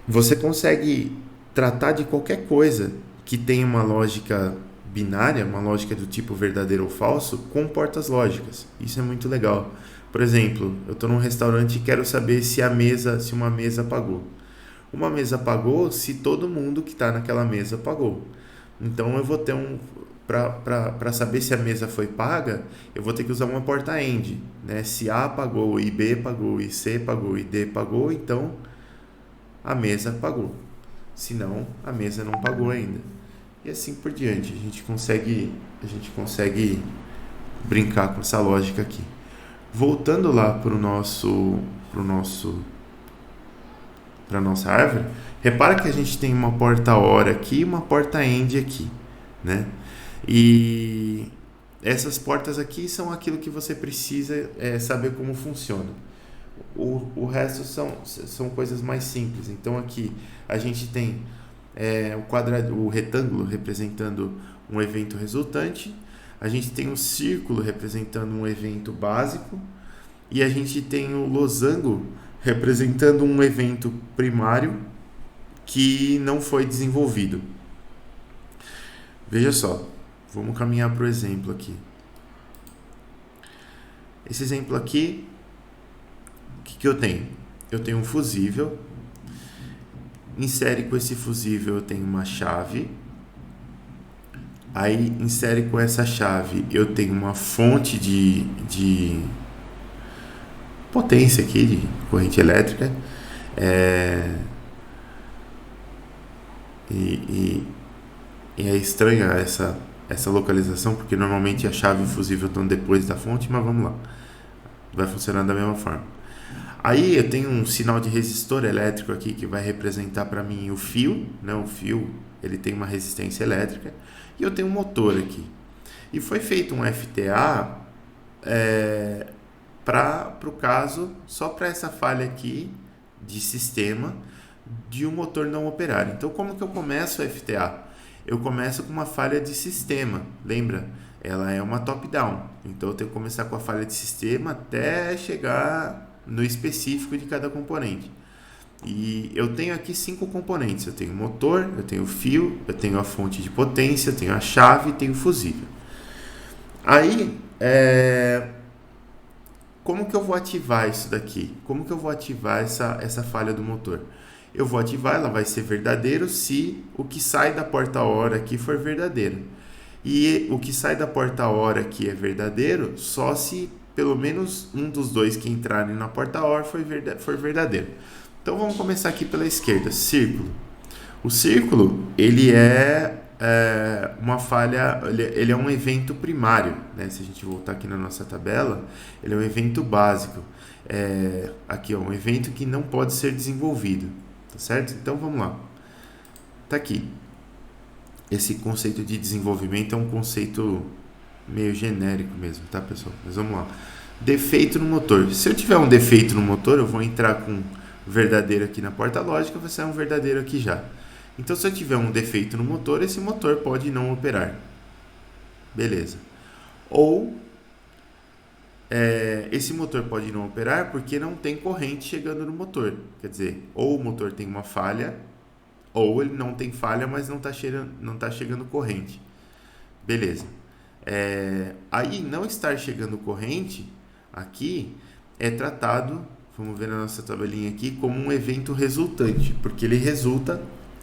você consegue tratar de qualquer coisa que tenha uma lógica binária, uma lógica do tipo verdadeiro ou falso, com portas lógicas. Isso é muito legal. Por exemplo, eu estou num restaurante e quero saber se uma mesa pagou. Uma mesa pagou se todo mundo que está naquela mesa pagou. Então eu vou ter para saber se a mesa foi paga, eu vou ter que usar uma porta AND, né? Se A pagou, e B pagou, e C pagou, e D pagou, então a mesa pagou. Se não, a mesa não pagou ainda. E assim por diante. A gente consegue brincar com essa lógica aqui. Voltando lá para nossa árvore, repara que a gente tem uma porta OR aqui e uma porta AND aqui, né? E essas portas aqui são aquilo que você precisa saber como funciona. O resto são coisas mais simples. Então aqui a gente tem o retângulo representando um evento resultante, a gente tem um círculo representando um evento básico e a gente tem o losango representando um evento primário que não foi desenvolvido. Veja só, vamos caminhar para o exemplo aqui. Esse exemplo aqui, o que eu tenho? Eu tenho um fusível, insere com esse fusível eu tenho uma chave, aí insere com essa chave eu tenho uma fonte de potência aqui, de corrente elétrica, e é estranha essa localização, porque normalmente a chave e o fusível estão depois da fonte, mas vamos lá, vai funcionar da mesma forma. Aí eu tenho um sinal de resistor elétrico aqui que vai representar para mim o fio, né? O fio ele tem uma resistência elétrica, e eu tenho um motor aqui. E foi feito um FTA para o caso, só para essa falha aqui de sistema de um motor não operar. Então como que eu começo o FTA? Eu começo com uma falha de sistema, lembra? Ela é uma top-down, então eu tenho que começar com a falha de sistema até chegar no específico de cada componente. E eu tenho aqui 5 componentes, eu tenho o motor, eu tenho o fio, eu tenho a fonte de potência, eu tenho a chave e tenho o fusível. Aí, como que eu vou ativar isso daqui? Como que eu vou ativar essa falha do motor? Eu vou ativar, ela vai ser verdadeiro se o que sai da porta-hora aqui for verdadeiro. E o que sai da porta-hora aqui é verdadeiro só se pelo menos um dos dois que entrarem na porta-hora for verdadeiro. Então vamos começar aqui pela esquerda, círculo. O círculo, ele é uma falha, ele é um evento primário, né? Se a gente voltar aqui na nossa tabela, ele é um evento básico. Aqui é um evento que não pode ser desenvolvido, tá certo? Então vamos lá. Tá aqui. Esse conceito de desenvolvimento é um conceito meio genérico mesmo, tá, pessoal? Mas vamos lá. Defeito no motor. Se eu tiver um defeito no motor, eu vou entrar com verdadeiro aqui na porta lógica, vai sair um verdadeiro aqui já. Então, se eu tiver um defeito no motor, esse motor pode não operar. Beleza. Ou esse motor pode não operar porque não tem corrente chegando no motor. Quer dizer, ou o motor tem uma falha, ou ele não tem falha, mas não está chegando corrente. Beleza. Aí, não estar chegando corrente aqui é tratado, vamos ver na nossa tabelinha aqui, como um evento resultante, porque ele resulta,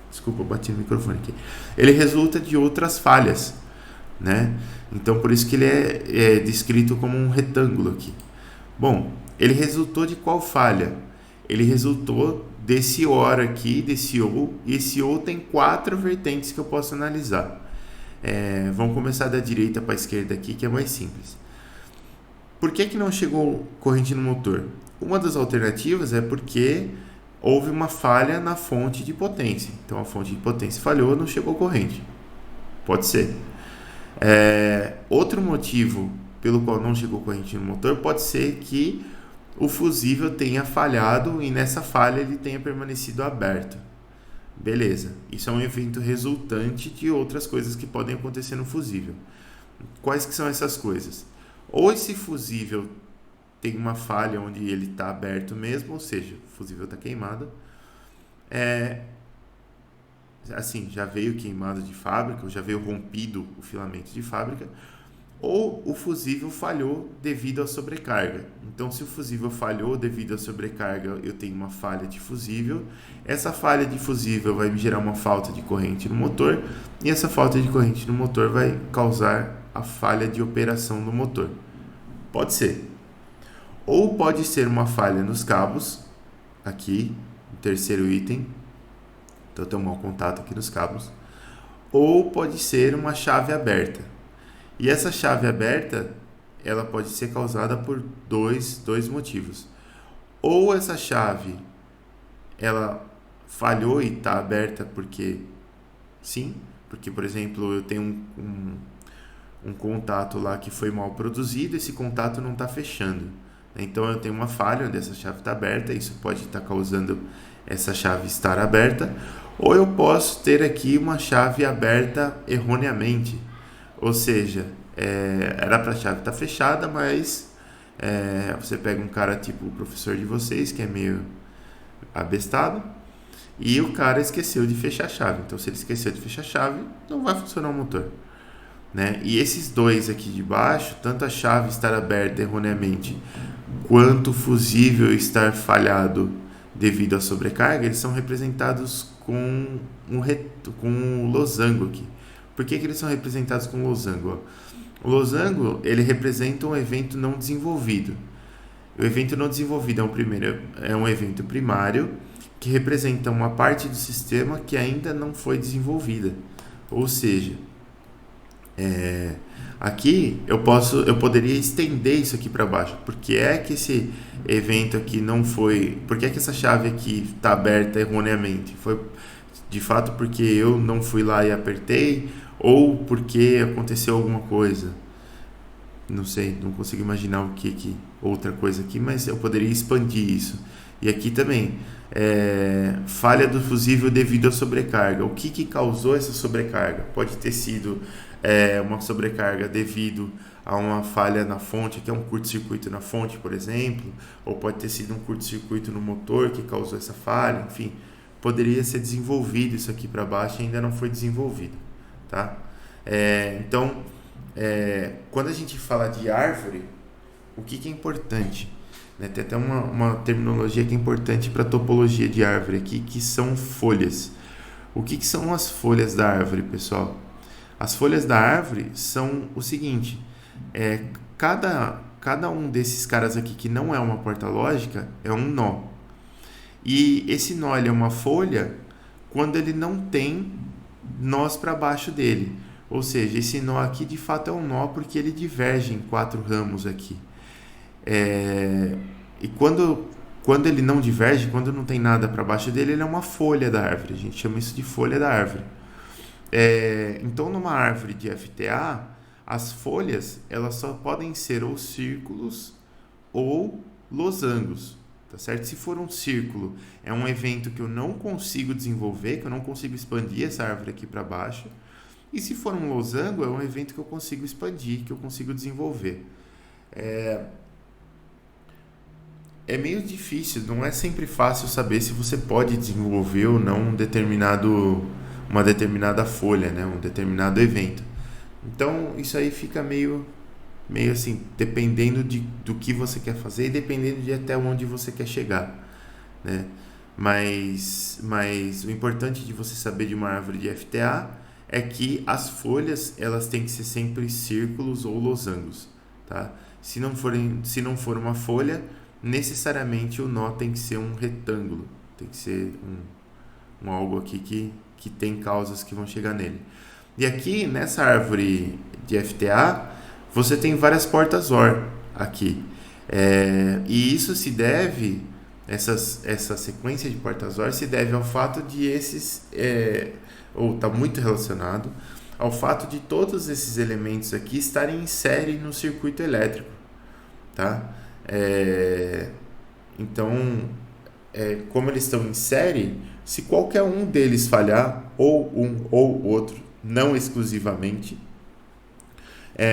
desculpa, eu bati no microfone aqui, ele resulta de outras falhas, né? Então, por isso que ele é descrito como um retângulo aqui. Bom, ele resultou de qual falha? Ele resultou desse OR aqui, desse OU, e esse OU tem 4 vertentes que eu posso analisar. Vamos começar da direita para a esquerda aqui, que é mais simples. Por que não chegou corrente no motor? Uma das alternativas é porque houve uma falha na fonte de potência. Então a fonte de potência falhou, não chegou corrente. Pode ser. Outro motivo pelo qual não chegou corrente no motor pode ser que o fusível tenha falhado e nessa falha ele tenha permanecido aberto. Beleza, isso é um evento resultante de outras coisas que podem acontecer no fusível. Quais que são essas coisas? Ou esse fusível tem uma falha onde ele está aberto mesmo, ou seja, o fusível está queimado. Assim, já veio queimado de fábrica, ou já veio rompido o filamento de fábrica, ou o fusível falhou devido à sobrecarga. Então, se o fusível falhou devido à sobrecarga, eu tenho uma falha de fusível. Essa falha de fusível vai me gerar uma falta de corrente no motor, e essa falta de corrente no motor vai causar a falha de operação do motor. Pode ser. Ou pode ser uma falha nos cabos, aqui, no terceiro item. Então, tem um mau contato aqui nos cabos. Ou pode ser uma chave aberta. E essa chave aberta, ela pode ser causada por dois motivos. Ou essa chave, ela falhou e está aberta porque sim, porque, por exemplo, eu tenho um contato lá que foi mal produzido, esse contato não está fechando. Então eu tenho uma falha onde essa chave está aberta, isso pode estar causando essa chave estar aberta, ou eu posso ter aqui uma chave aberta erroneamente, ou seja, era para a chave estar fechada, mas você pega um cara tipo o professor de vocês, que é meio abestado, e o cara esqueceu de fechar a chave. Então, se ele esqueceu de fechar a chave, não vai funcionar o motor, né? E esses dois aqui de baixo, tanto a chave estar aberta erroneamente quanto o fusível estar falhado devido à sobrecarga, eles são representados com um losango aqui. Por que eles são representados com losango? O losango, ele representa um evento não desenvolvido. O evento não desenvolvido é um evento primário que representa uma parte do sistema que ainda não foi desenvolvida. Ou seja, aqui eu poderia estender isso aqui para baixo. Porque é que esse evento aqui não foi... Por que é que essa chave aqui está aberta erroneamente? Foi de fato porque eu não fui lá e apertei, ou porque aconteceu alguma coisa. Não sei, não consigo imaginar o que outra coisa aqui, mas eu poderia expandir isso. E aqui também, falha do fusível devido à sobrecarga. O que causou essa sobrecarga? Pode ter sido uma sobrecarga devido a uma falha na fonte, que é um curto-circuito na fonte, por exemplo, ou pode ter sido um curto-circuito no motor que causou essa falha, enfim, poderia ser desenvolvido isso aqui para baixo e ainda não foi desenvolvido, tá? Então, quando a gente fala de árvore, o que é importante? Né? Tem até uma terminologia que é importante para a topologia de árvore aqui, que são folhas. O que são as folhas da árvore, pessoal? As folhas da árvore são o seguinte, cada um desses caras aqui que não é uma porta lógica é um nó. E esse nó ele é uma folha quando ele não tem nós para baixo dele. Ou seja, esse nó aqui de fato é um nó porque ele diverge em 4 ramos aqui. E quando ele não diverge, quando não tem nada para baixo dele, ele é uma folha da árvore. A gente chama isso de folha da árvore. Então, numa árvore de FTA, as folhas elas só podem ser ou círculos ou losangos. Tá certo? Se for um círculo, é um evento que eu não consigo desenvolver, que eu não consigo expandir essa árvore aqui para baixo. E se for um losango, é um evento que eu consigo expandir, que eu consigo desenvolver. É meio difícil, não é sempre fácil saber se você pode desenvolver ou não uma determinada folha, né? Um determinado evento. Então, isso aí fica meio assim, dependendo do que você quer fazer e dependendo de até onde você quer chegar, né? Mas o importante de você saber de uma árvore de FTA é que as folhas elas têm que ser sempre círculos ou losangos, tá? Se não for uma folha, necessariamente o nó tem que ser um retângulo, tem que ser um algo aqui que tem causas que vão chegar nele. E aqui nessa árvore de FTA você tem várias portas OR aqui, e isso se deve essa sequência de portas OR se deve ao fato de ou está muito relacionado ao fato de todos esses elementos aqui estarem em série no circuito elétrico, tá? Então, como eles estão em série, se qualquer um deles falhar, ou um ou outro, não exclusivamente,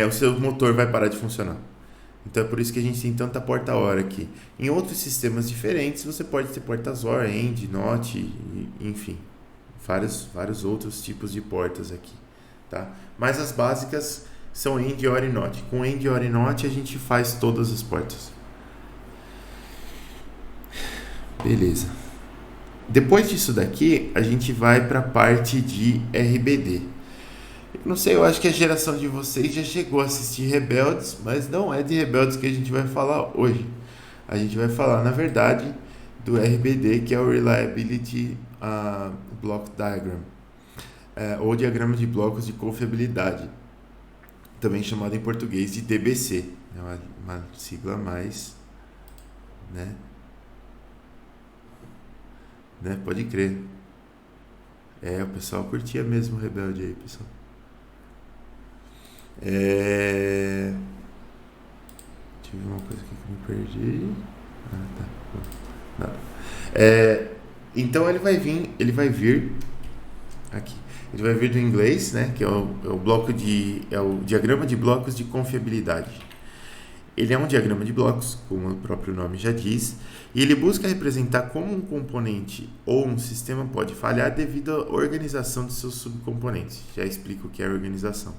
o seu motor vai parar de funcionar. Então é por isso que a gente tem tanta porta OR aqui. Em outros sistemas diferentes, você pode ter portas OR, AND, NOT, enfim, vários outros tipos de portas aqui, tá? Mas as básicas são AND, OR e NOT. Com AND, OR e NOT a gente faz todas as portas. Beleza. Depois disso daqui, a gente vai para a parte de RBD. Eu não sei, eu acho que a geração de vocês já chegou a assistir Rebeldes, mas não é de Rebeldes que a gente vai falar hoje. A gente vai falar, na verdade, do RBD, que é o Reliability Block Diagram, ou Diagrama de Blocos de Confiabilidade, também chamado em português de DBC. É uma sigla mais, né? Pode crer. O pessoal curtia mesmo o Rebelde aí, pessoal. Deixa Tive uma coisa aqui que eu me perdi. Tá. Nada. Então ele vai vir aqui. Ele vai vir do inglês, né? Que é o diagrama de blocos de confiabilidade. Ele é um diagrama de blocos, como o próprio nome já diz, e ele busca representar como um componente ou um sistema pode falhar devido à organização de seus subcomponentes. Já explico o que é organização.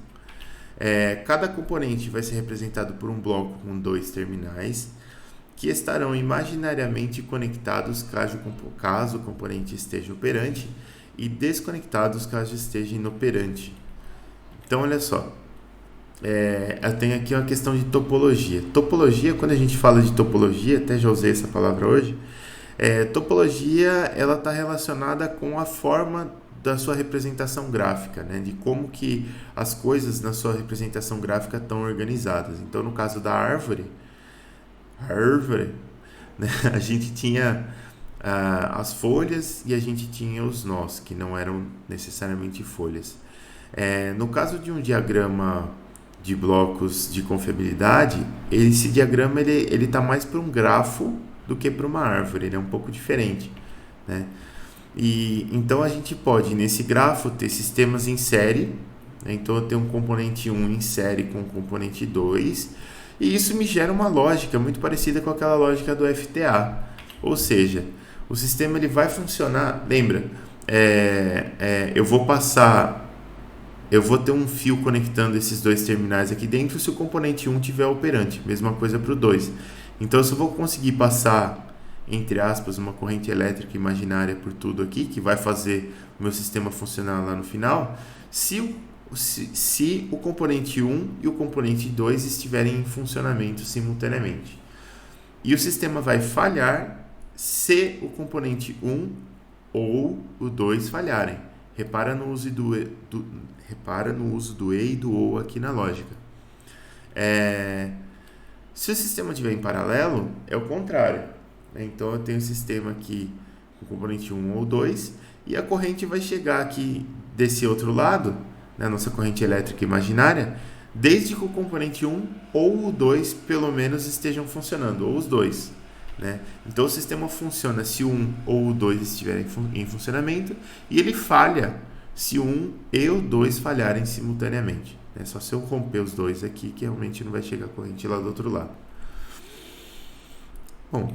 Cada componente vai ser representado por um bloco com 2 terminais que estarão imaginariamente conectados caso o componente esteja operante e desconectados caso esteja inoperante. Então, olha só. Eu tenho aqui uma questão de topologia. Topologia, quando a gente fala de topologia, até já usei essa palavra hoje, topologia ela está relacionada com a forma da sua representação gráfica, né? De como que as coisas na sua representação gráfica estão organizadas. Então, no caso da árvore, né? A gente tinha as folhas e a gente tinha os nós, que não eram necessariamente folhas. No caso de um diagrama de blocos de confiabilidade, esse diagrama ele está mais para um grafo do que para uma árvore, ele é um pouco diferente, né? E então a gente pode nesse grafo ter sistemas em série, né? Então eu tenho um componente 1 em série com o componente 2, e isso me gera uma lógica muito parecida com aquela lógica do FTA, ou seja, o sistema ele vai funcionar, lembra, eu vou ter um fio conectando esses 2 terminais aqui dentro se o componente 1 estiver operante. Mesma coisa para o 2. Então, se eu vou conseguir passar, entre aspas, uma corrente elétrica imaginária por tudo aqui, que vai fazer o meu sistema funcionar lá no final, se o componente 1 e o componente 2 estiverem em funcionamento simultaneamente. E o sistema vai falhar se o componente 1 ou o 2 falharem. Repara no uso do e e do ou aqui na lógica. Se o sistema estiver em paralelo, é o contrário. Então, eu tenho um sistema aqui com componente 1 ou 2 e a corrente vai chegar aqui desse outro lado, né, nossa corrente elétrica imaginária, desde que o componente 1 ou o 2 pelo menos estejam funcionando, ou os dois. Né? Então o sistema funciona se o 1 ou o 2 estiverem em funcionamento e ele falha se o 1 e o 2 falharem simultaneamente. É só se eu romper os dois aqui que realmente não vai chegar a corrente lá do outro lado. Bom,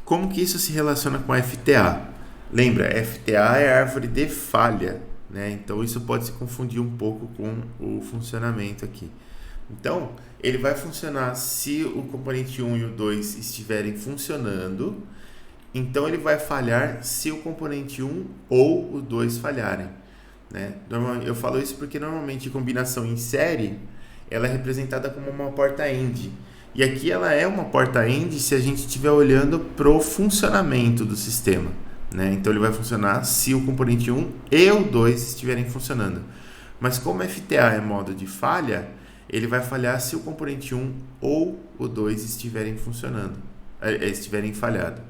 como que isso se relaciona com a FTA? Lembra, FTA é a árvore de falha, né? Então isso pode se confundir um pouco com o funcionamento aqui. Então, ele vai funcionar se o componente 1 e o 2 estiverem funcionando. Então, ele vai falhar se o componente 1 ou o 2 falharem. Né? Eu falo isso porque, normalmente, combinação em série, ela é representada como uma porta AND. E aqui ela é uma porta AND se a gente estiver olhando para o funcionamento do sistema. Né? Então, ele vai funcionar se o componente 1 e o 2 estiverem funcionando. Mas como FTA é modo de falha, ele vai falhar se o componente 1 ou o 2 estiverem funcionando, estiverem falhado.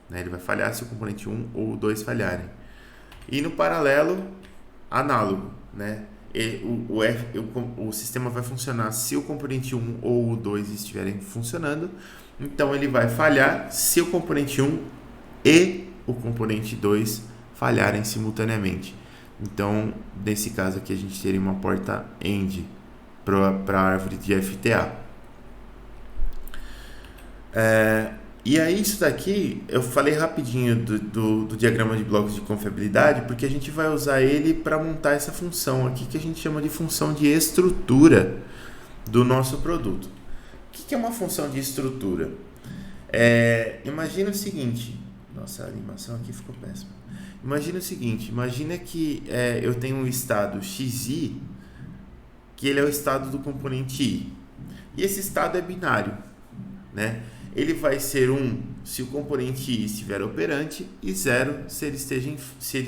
Né? Ele vai falhar se o componente 1 ou o 2 falharem. E no paralelo, análogo. Né? O sistema vai funcionar se o componente 1 ou o 2 estiverem funcionando. Então, ele vai falhar se o componente 1 e o componente 2 falharem simultaneamente. Então, nesse caso aqui, a gente teria uma porta AND para a árvore de FTA. E aí isso daqui, eu falei rapidinho do diagrama de blocos de confiabilidade, porque a gente vai usar ele para montar essa função aqui, que a gente chama de função de estrutura do nosso produto. O que é uma função de estrutura? Imagina o seguinte, nossa, a animação aqui ficou péssima. Imagina o seguinte, imagina que eu tenho um estado xi, que ele é o estado do componente i. E esse estado é binário, né? Ele vai ser 1 se o componente i estiver operante e 0 se ele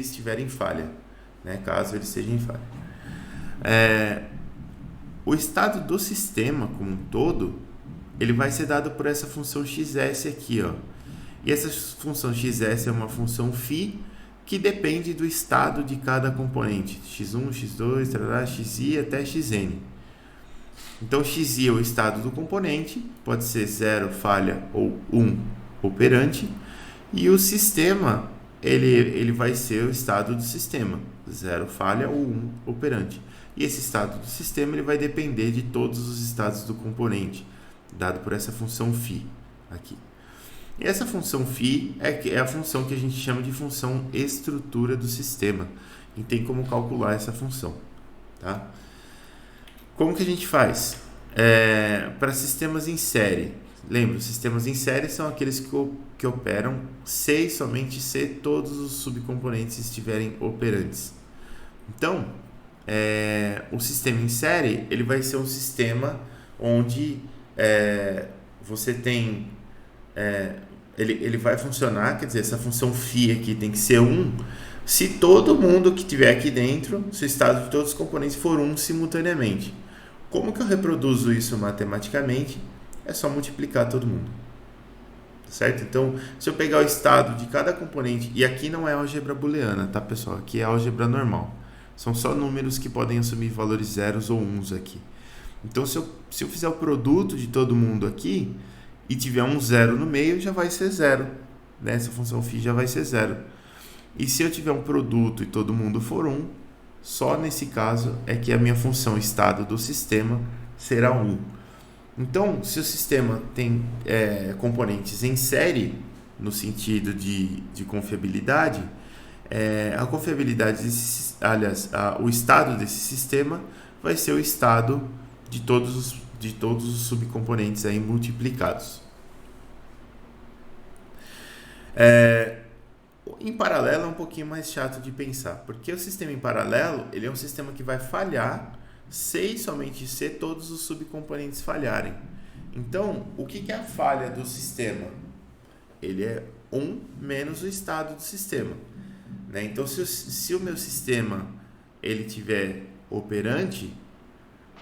estiver em falha, né? Caso ele esteja em falha. O estado do sistema como um todo, ele vai ser dado por essa função xs aqui, ó. E essa função xs é uma função φ que depende do estado de cada componente, x1, x2, xi até xn. Então, XI é o estado do componente, pode ser 0, falha, ou 1, operante. E o sistema, ele vai ser o estado do sistema, 0, falha, ou 1, operante. E esse estado do sistema ele vai depender de todos os estados do componente, dado por essa função φ aqui. E essa função φ é a função que a gente chama de função estrutura do sistema. E tem como calcular essa função. Tá? Como que a gente faz? Para sistemas em série. Lembra, os sistemas em série são aqueles que operam se e somente se todos os subcomponentes estiverem operantes. Então, o sistema em série ele vai ser um sistema onde você tem... ele vai funcionar, quer dizer, essa função φ aqui tem que ser 1 se todo mundo que estiver aqui dentro, se o estado de todos os componentes for 1 simultaneamente. Como que eu reproduzo isso matematicamente? É só multiplicar todo mundo. Certo? Então, se eu pegar o estado de cada componente, e aqui não é álgebra booleana, tá, pessoal? Aqui é álgebra normal. São só números que podem assumir valores zeros ou uns aqui. Então, se eu fizer o produto de todo mundo aqui e tiver um zero no meio, já vai ser zero. Né? Essa função φ já vai ser zero. E se eu tiver um produto e todo mundo for 1, só nesse caso é que a minha função estado do sistema será 1. Então, se o sistema tem componentes em série, no sentido de confiabilidade, a confiabilidade, o estado desse sistema vai ser o estado de todos os subcomponentes aí multiplicados. Em paralelo é um pouquinho mais chato de pensar, porque o sistema em paralelo ele é um sistema que vai falhar se e somente se todos os subcomponentes falharem. Então, o que é a falha do sistema? Ele é 1 menos o estado do sistema. Né? Então, se o meu sistema ele tiver operante,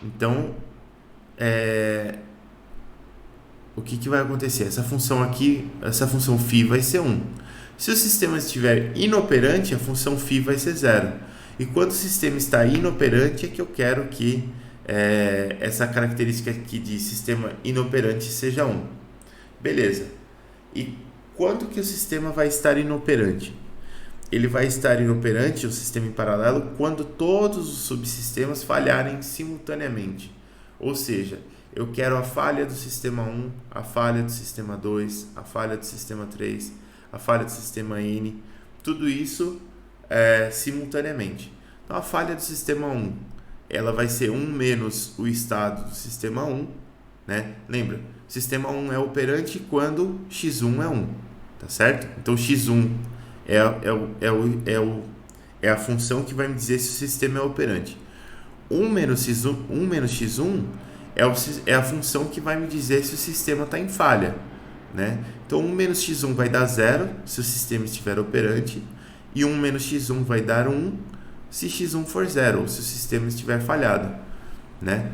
então o que vai acontecer? Essa função aqui, essa função φ vai ser 1. Se o sistema estiver inoperante, a função φ vai ser 0. E quando o sistema está inoperante, é que eu quero que essa característica aqui de sistema inoperante seja 1. Beleza. E quando que o sistema vai estar inoperante? Ele vai estar inoperante, o sistema em paralelo, quando todos os subsistemas falharem simultaneamente. Ou seja, eu quero a falha do sistema 1, a falha do sistema 2, a falha do sistema 3, a falha do sistema N, tudo isso simultaneamente. Então, a falha do sistema 1, ela vai ser 1 menos o estado do sistema 1, né? Lembra, o sistema 1 é operante quando x1 é 1, tá certo? Então, x1 é a função que vai me dizer se o sistema é operante. 1 menos x1 é a função que vai me dizer se o sistema está em falha. Né? Então, 1 menos x1 vai dar 0 se o sistema estiver operante, e 1 menos x1 vai dar 1 se x1 for 0, ou se o sistema estiver falhado. Né?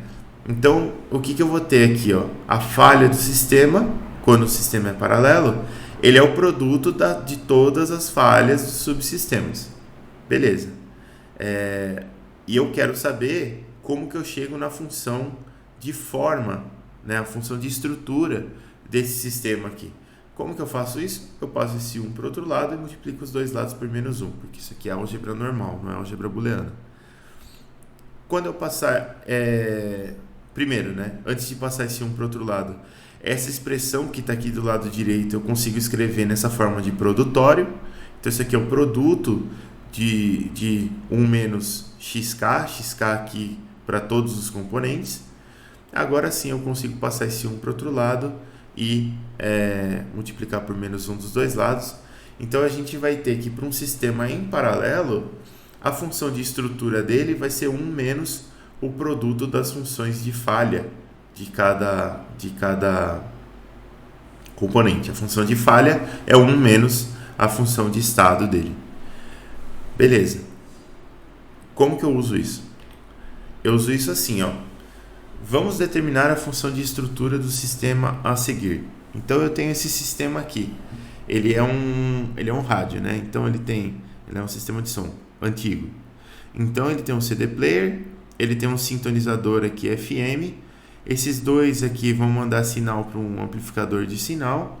Então, o que eu vou ter aqui? Ó? A falha do sistema, quando o sistema é paralelo, ele é o produto de todas as falhas dos subsistemas. Beleza. E eu quero saber como que eu chego na função de forma, né? A função de estrutura desse sistema aqui. Como que eu faço isso? Eu passo esse 1 para o outro lado e multiplico os dois lados por menos 1, porque isso aqui é álgebra normal, não é álgebra booleana. Quando eu passar... primeiro, né? Antes de passar esse 1 para o outro lado, essa expressão que está aqui do lado direito eu consigo escrever nessa forma de produtório. Então, isso aqui é o produto de 1 menos xk aqui para todos os componentes. Agora sim eu consigo passar esse 1 para o outro lado e multiplicar por menos 1 dos dois lados. Então, a gente vai ter que, para um sistema em paralelo, a função de estrutura dele vai ser 1 menos o produto das funções de falha de cada componente. A função de falha é 1 menos a função de estado dele. Beleza. Como que eu uso isso? Eu uso isso assim, ó. Vamos determinar a função de estrutura do sistema a seguir. Então, eu tenho esse sistema aqui. Ele é um rádio, né? Então, ele é um sistema de som antigo. Então, ele tem um CD player, ele tem um sintonizador aqui FM, Esses dois aqui vão mandar sinal para um amplificador de sinal,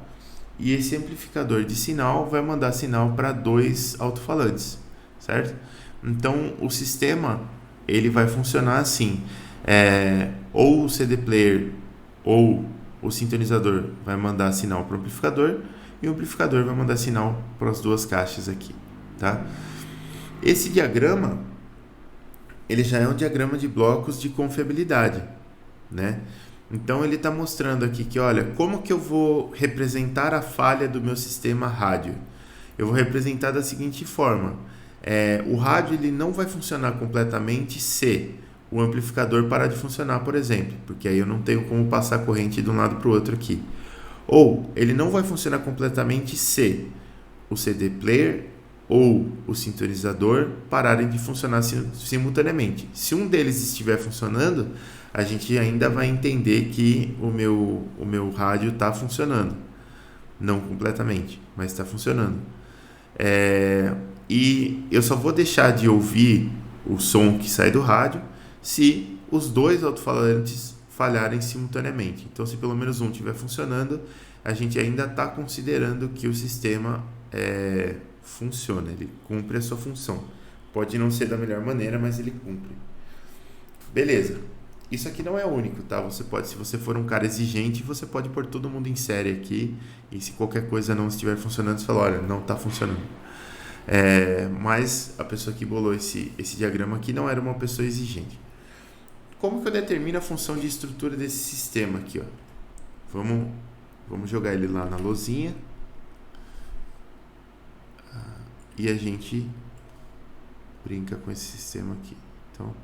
e esse amplificador de sinal vai mandar sinal para dois alto-falantes, certo? Então o sistema ele vai funcionar assim, ou o CD player ou o sintonizador vai mandar sinal para o amplificador, e o amplificador vai mandar sinal para as duas caixas aqui, tá? Esse diagrama ele já é um diagrama de blocos de confiabilidade, né? Então ele está mostrando aqui que, olha, como que eu vou representar a falha do meu sistema rádio? Eu vou representar da seguinte forma: o rádio ele não vai funcionar completamente se o amplificador parar de funcionar, por exemplo, porque aí eu não tenho como passar corrente de um lado para o outro aqui. Ou ele não vai funcionar completamente se o CD player ou o sintonizador pararem de funcionar simultaneamente. Se um deles estiver funcionando, a gente ainda vai entender que o meu rádio está funcionando. Não completamente, mas está funcionando. E eu só vou deixar de ouvir o som que sai do rádio se os dois alto-falantes falharem simultaneamente. Então, se pelo menos um estiver funcionando, a gente ainda está considerando que o sistema funciona, ele cumpre a sua função. Pode não ser da melhor maneira, mas ele cumpre. Beleza. Isso aqui não é único, tá? Você pode, se você for um cara exigente, você pode pôr todo mundo em série aqui, e se qualquer coisa não estiver funcionando, você fala, olha, não está funcionando. Mas a pessoa que bolou esse diagrama aqui não era uma pessoa exigente. Como que eu determino a função de estrutura desse sistema aqui, ó? Vamos jogar ele lá na lousinha. E a gente brinca com esse sistema aqui. Então,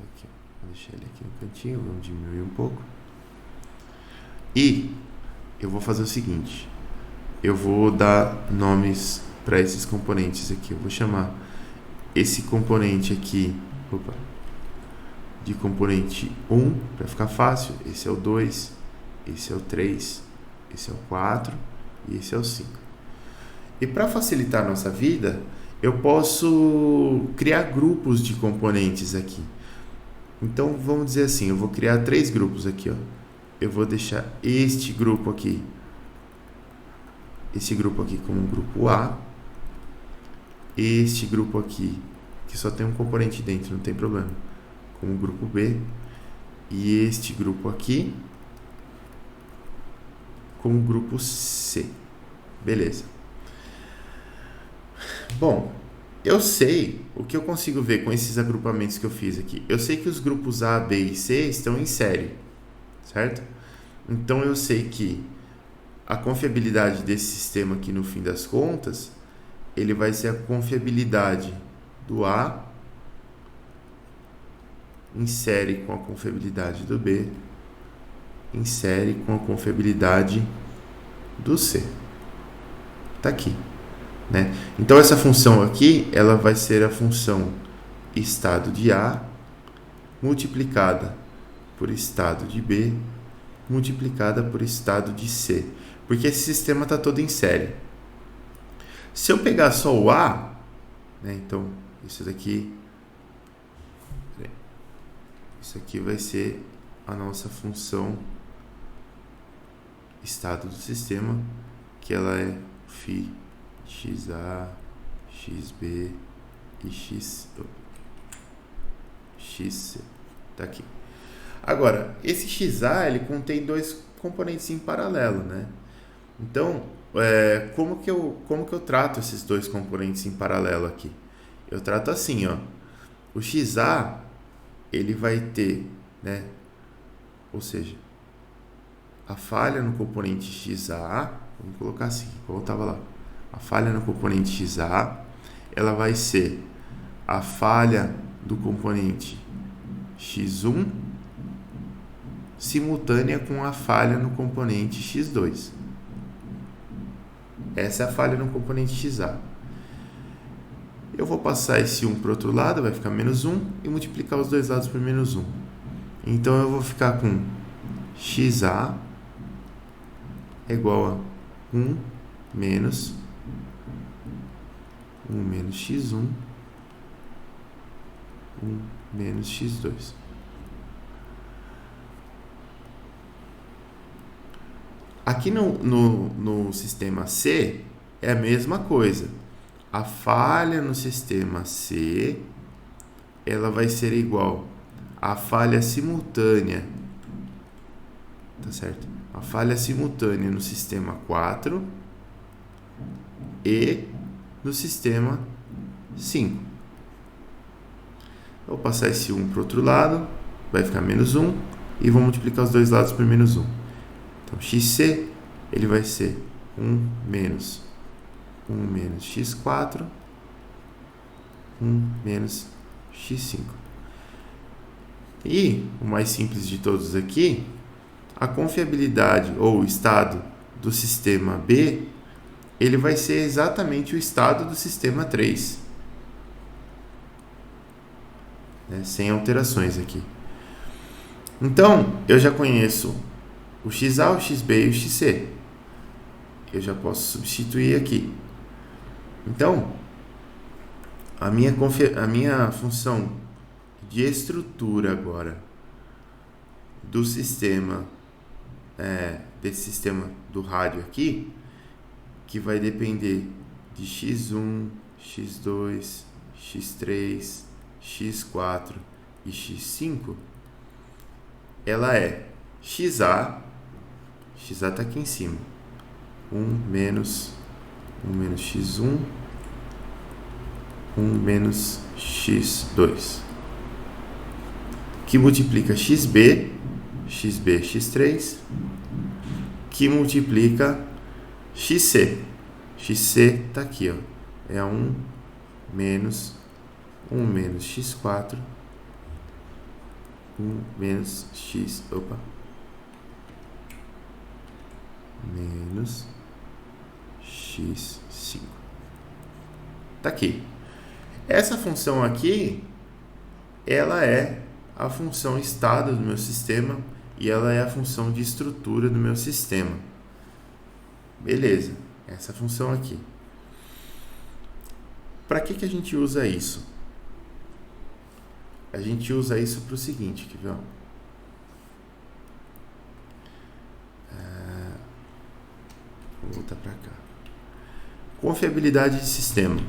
aqui, ó. Vou deixar ele aqui no cantinho, vamos diminuir um pouco. E eu vou fazer o seguinte: eu vou dar nomes para esses componentes aqui. Eu vou chamar esse componente aqui de componente 1, para ficar fácil. Esse é o 2, esse é o 3, esse é o 4 e esse é o 5. E para facilitar a nossa vida, eu posso criar grupos de componentes aqui. Então vamos dizer assim, eu vou criar 3 grupos aqui, ó. Eu vou deixar esse grupo aqui como um grupo A, este grupo aqui, que só tem um componente dentro, não tem problema, como grupo B, e este grupo aqui como grupo C. Beleza. Bom, eu sei o que eu consigo ver com esses agrupamentos que eu fiz aqui. Eu sei que os grupos A, B e C estão em série, certo? Então eu sei que a confiabilidade desse sistema aqui, no fim das contas, ele vai ser a confiabilidade do A em série com a confiabilidade do B em série com a confiabilidade do C. Tá aqui, né? Então essa função aqui, ela vai ser a função estado de A multiplicada por estado de B multiplicada por estado de C, porque esse sistema está todo em série. Se eu pegar só o A, né, então isso aqui vai ser a nossa função estado do sistema, que ela é φ xa, xb e xc. Tá aqui. Agora, esse xa, ele contém 2 componentes em paralelo, né? Então, como que eu trato esses 2 componentes em paralelo aqui? Eu trato assim, ó. O xa, ele vai ter, né? Ou seja, a falha no componente xa, vamos colocar assim, como estava lá. A falha no componente xa, ela vai ser a falha do componente x1 simultânea com a falha no componente x2. Essa é a falha no componente xa. Eu vou passar esse 1 para o outro lado, vai ficar menos 1, e multiplicar os dois lados por menos 1. Então eu vou ficar com xa é igual a 1 menos x1, 1 menos x2. Aqui no sistema C é a mesma coisa. A falha no sistema C, ela vai ser igual à falha simultânea, tá certo? A falha simultânea no sistema 4 e no sistema 5. Vou passar esse 1 para o outro lado, vai ficar menos 1, e vou multiplicar os dois lados por menos 1. Então, XC, ele vai ser 1 menos x4, 1 menos x5. E, o mais simples de todos aqui, a confiabilidade ou o estado do sistema B, ele vai ser exatamente o estado do sistema 3. Né? Sem alterações aqui. Então, eu já conheço o XA, o XB e o XC. Eu já posso substituir aqui. Então, a minha função de estrutura agora do sistema, desse sistema do rádio aqui, que vai depender de x1, x2, x3, x4 e x5, ela é XA está aqui em cima, 1 menos x1, 1 menos x2, que multiplica xb, x3, que multiplica xc. xc está aqui, ó, é 1 menos x4, 1 menos menos x5. Tá aqui. Essa função aqui, ela é a função estado do meu sistema e ela é a função de estrutura do meu sistema. Beleza, essa função aqui. Para que a gente usa isso? A gente usa isso para o seguinte, quer ver? Vou voltar para cá. Confiabilidade de sistema.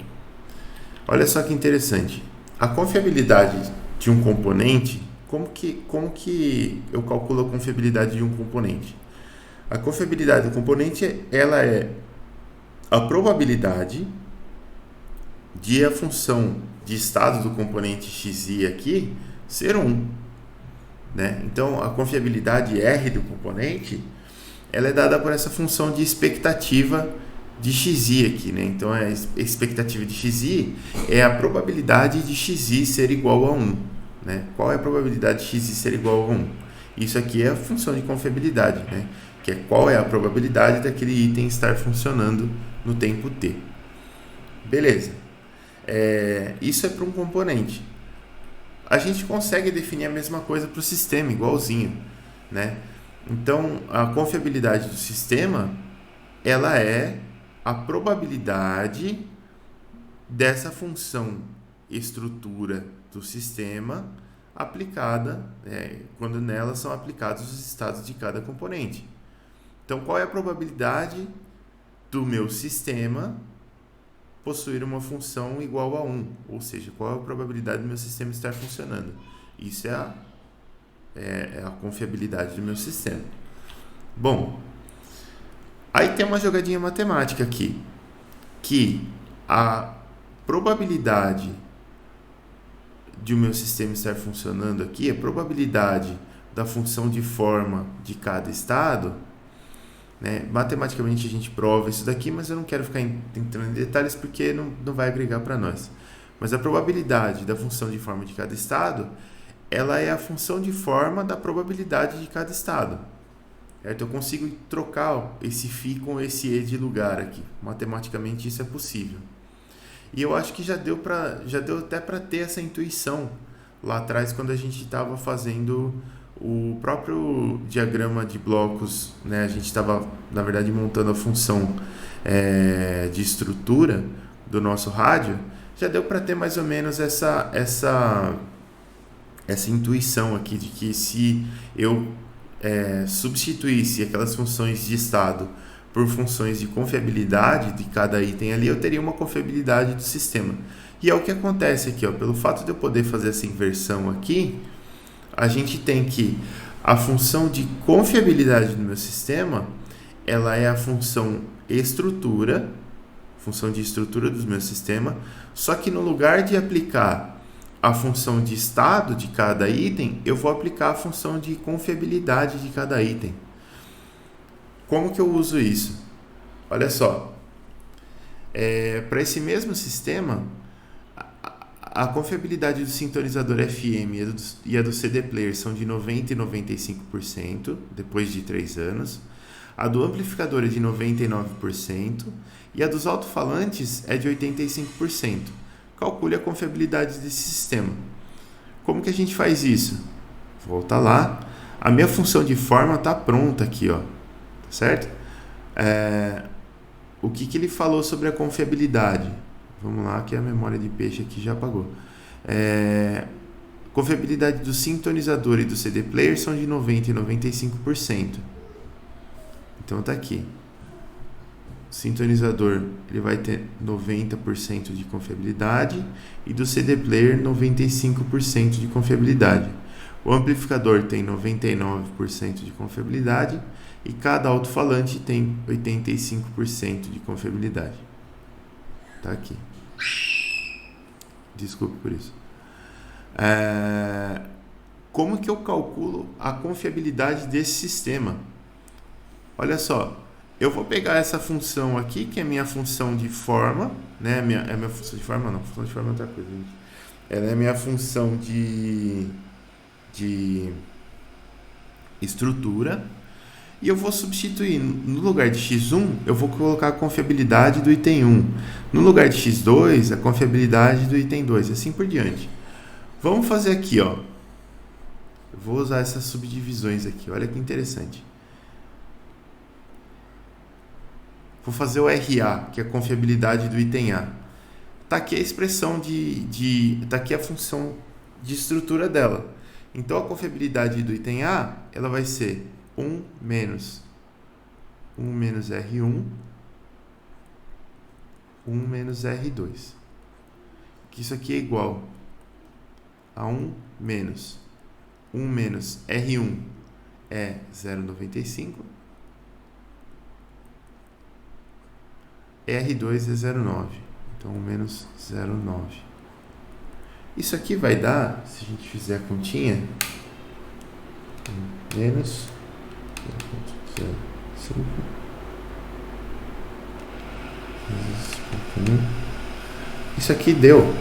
Olha só que interessante. A confiabilidade de um componente, como que eu calculo a confiabilidade de um componente? A confiabilidade do componente, ela é a probabilidade de a função de estado do componente xi aqui ser 1. Né? Então, a confiabilidade R do componente, ela é dada por essa função de expectativa de xi aqui. Né? Então, a expectativa de xi é a probabilidade de xi ser igual a 1. Né? Qual é a probabilidade de xi ser igual a 1? Isso aqui é a função de confiabilidade, né? Que é qual é a probabilidade daquele item estar funcionando no tempo t. Beleza. Isso é para um componente. A gente consegue definir a mesma coisa para o sistema, igualzinho, né? Então, a confiabilidade do sistema, ela é a probabilidade dessa função estrutura do sistema aplicada, quando nela são aplicados os estados de cada componente. Então, qual é a probabilidade do meu sistema possuir uma função igual a 1? Ou seja, qual é a probabilidade do meu sistema estar funcionando? Isso é a confiabilidade do meu sistema. Bom, aí tem uma jogadinha matemática aqui, que a probabilidade de o meu sistema estar funcionando aqui, a probabilidade da função de forma de cada estado, né? Matematicamente a gente prova isso daqui, mas eu não quero ficar entrando em detalhes porque não vai agregar para nós. Mas a probabilidade da função de forma de cada estado, ela é a função de forma da probabilidade de cada estado. Certo? Eu consigo trocar esse φ com esse e de lugar aqui. Matematicamente isso é possível. E eu acho que já deu até para ter essa intuição lá atrás, quando a gente estava fazendo o próprio diagrama de blocos, né? A gente estava, na verdade, montando a função de estrutura do nosso rádio. Já deu para ter mais ou menos essa intuição aqui de que se eu substituísse aquelas funções de estado por funções de confiabilidade de cada item ali, eu teria uma confiabilidade do sistema. E é o que acontece aqui, ó, pelo fato de eu poder fazer essa inversão aqui, a gente tem que a função de confiabilidade do meu sistema, ela é a função estrutura, função de estrutura do meu sistema, só que no lugar de aplicar a função de estado de cada item, eu vou aplicar a função de confiabilidade de cada item. Como que eu uso isso? Olha só, para esse mesmo sistema, a confiabilidade do sintonizador FM e a do CD player são de 90% e 95%, depois de 3 anos. A do amplificador é de 99% e a dos alto-falantes é de 85%. Calcule a confiabilidade desse sistema. Como que a gente faz isso? Volta lá. A minha função de forma está pronta aqui, ó. Tá certo? O que ele falou sobre a confiabilidade? Vamos lá, que a memória de peixe aqui já apagou. Confiabilidade do sintonizador e do CD player são de 90% e 95%. Então tá aqui. O sintonizador ele vai ter 90% de confiabilidade e do CD player 95% de confiabilidade. O amplificador tem 99% de confiabilidade e cada alto-falante tem 85% de confiabilidade. Tá aqui. Desculpe por isso. Como que eu calculo a confiabilidade desse sistema? Olha só, eu vou pegar essa função aqui, que é a minha função de forma, né? É minha função de forma não, função de forma é outra coisa, gente. Ela é a minha função de estrutura. E eu vou substituir, no lugar de x1, eu vou colocar a confiabilidade do item 1. No lugar de x2, a confiabilidade do item 2, e assim por diante. Vamos fazer aqui, ó. Eu vou usar essas subdivisões aqui, olha que interessante. Vou fazer o RA, que é a confiabilidade do item A. Tá aqui a expressão tá aqui a função de estrutura dela. Então, a confiabilidade do item A, ela vai ser 1 menos R1, 1 menos R2. Que isso aqui é igual a 1 menos R1 é 0,95, R2 é 0,9, então 1 menos 0,9. Isso aqui vai dar, se a gente fizer a continha, menos 0,05 isso aqui deu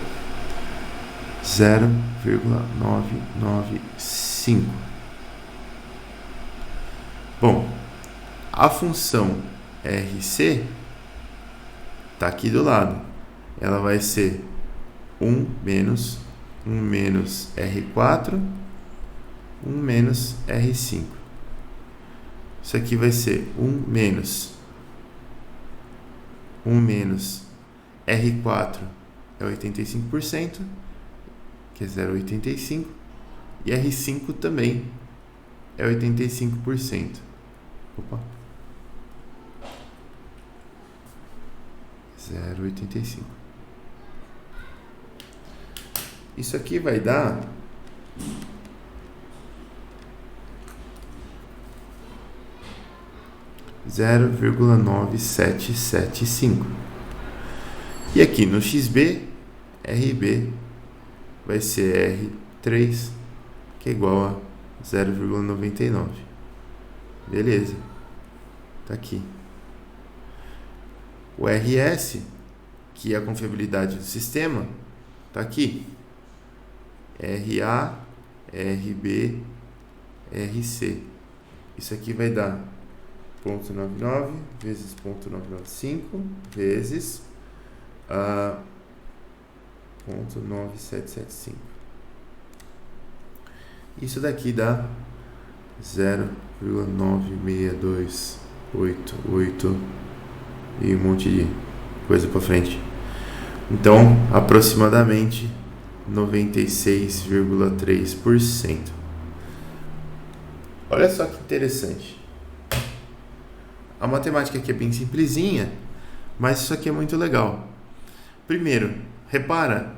0,995. Bom, a função RC está aqui do lado. Ela vai ser 1 menos R4, 1 menos R5. Isso aqui vai ser 1 menos R4 é 85%, que é 0,85, e R5 também é 85%. Opa. 0,85. Isso aqui vai dar 0,9775. E aqui no XB, RB vai ser R3, que é igual a 0,99. Beleza. Tá aqui. O RS, que é a confiabilidade do sistema, tá aqui. RA, RB, RC. Isso aqui vai dar 0,99 vezes 0,995 vezes 0,9775. Isso daqui dá 0,96288 e um monte de coisa para frente. Então, aproximadamente 96,3%. Olha só que interessante. A matemática aqui é bem simplesinha, mas isso aqui é muito legal. Primeiro, repara,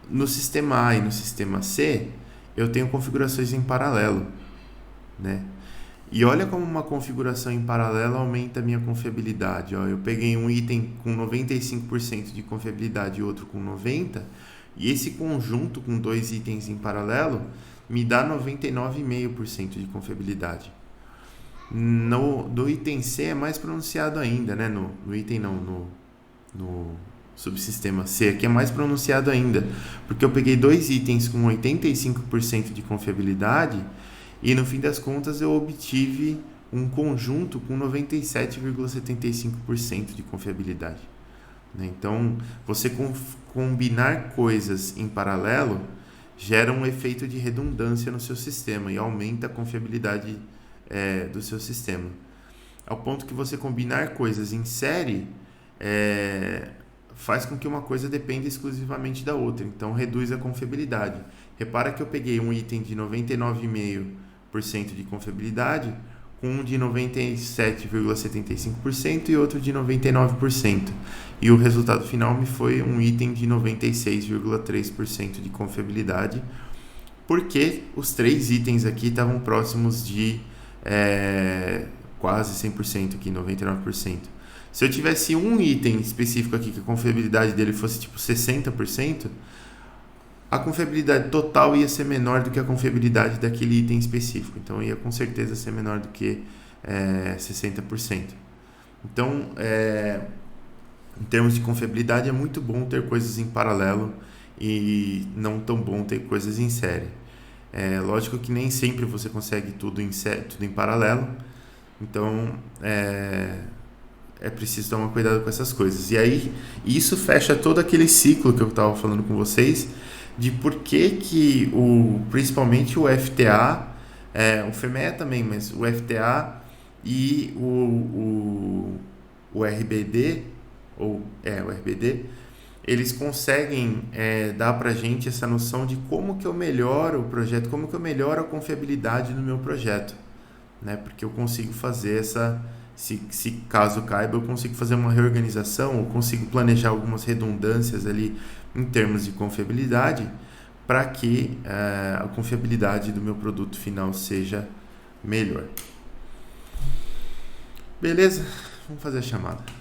no sistema A e no sistema C, eu tenho configurações em paralelo, né? E olha como uma configuração em paralelo aumenta a minha confiabilidade. Ó, eu peguei um item com 95% de confiabilidade e outro com 90%, e esse conjunto com dois itens em paralelo me dá 99,5% de confiabilidade. Do item C é mais pronunciado ainda, né? No item não, no subsistema C aqui é mais pronunciado ainda, porque eu peguei dois itens com 85% de confiabilidade e no fim das contas eu obtive um conjunto com 97,75% de confiabilidade. Então, você combinar coisas em paralelo gera um efeito de redundância no seu sistema e aumenta a confiabilidade do seu sistema. Ao ponto que você combinar coisas em série faz com que uma coisa dependa exclusivamente da outra, então reduz a confiabilidade. Repara que eu peguei um item de 99,5% de confiabilidade com um de 97,75% e outro de 99%. E o resultado final me foi um item de 96,3% de confiabilidade, porque os três itens aqui estavam próximos de quase 100% aqui, 99%. Se eu tivesse um item específico aqui que a confiabilidade dele fosse tipo 60%, a confiabilidade total ia ser menor do que a confiabilidade daquele item específico. Então ia com certeza ser menor do que 60%. Então, em termos de confiabilidade, é muito bom ter coisas em paralelo e não tão bom ter coisas em série. Lógico que nem sempre você consegue tudo em paralelo, então é preciso tomar cuidado com essas coisas. E aí, isso fecha todo aquele ciclo que eu estava falando com vocês, de por que principalmente o FTA, o FMEA também, mas o FTA e o RBD, o RBD, eles conseguem dar pra gente essa noção de como que eu melhoro o projeto, como que eu melhoro a confiabilidade no meu projeto, né? Porque eu consigo fazer se caso caiba, eu consigo fazer uma reorganização, eu consigo planejar algumas redundâncias ali em termos de confiabilidade para que a confiabilidade do meu produto final seja melhor. Beleza? Vamos fazer a chamada.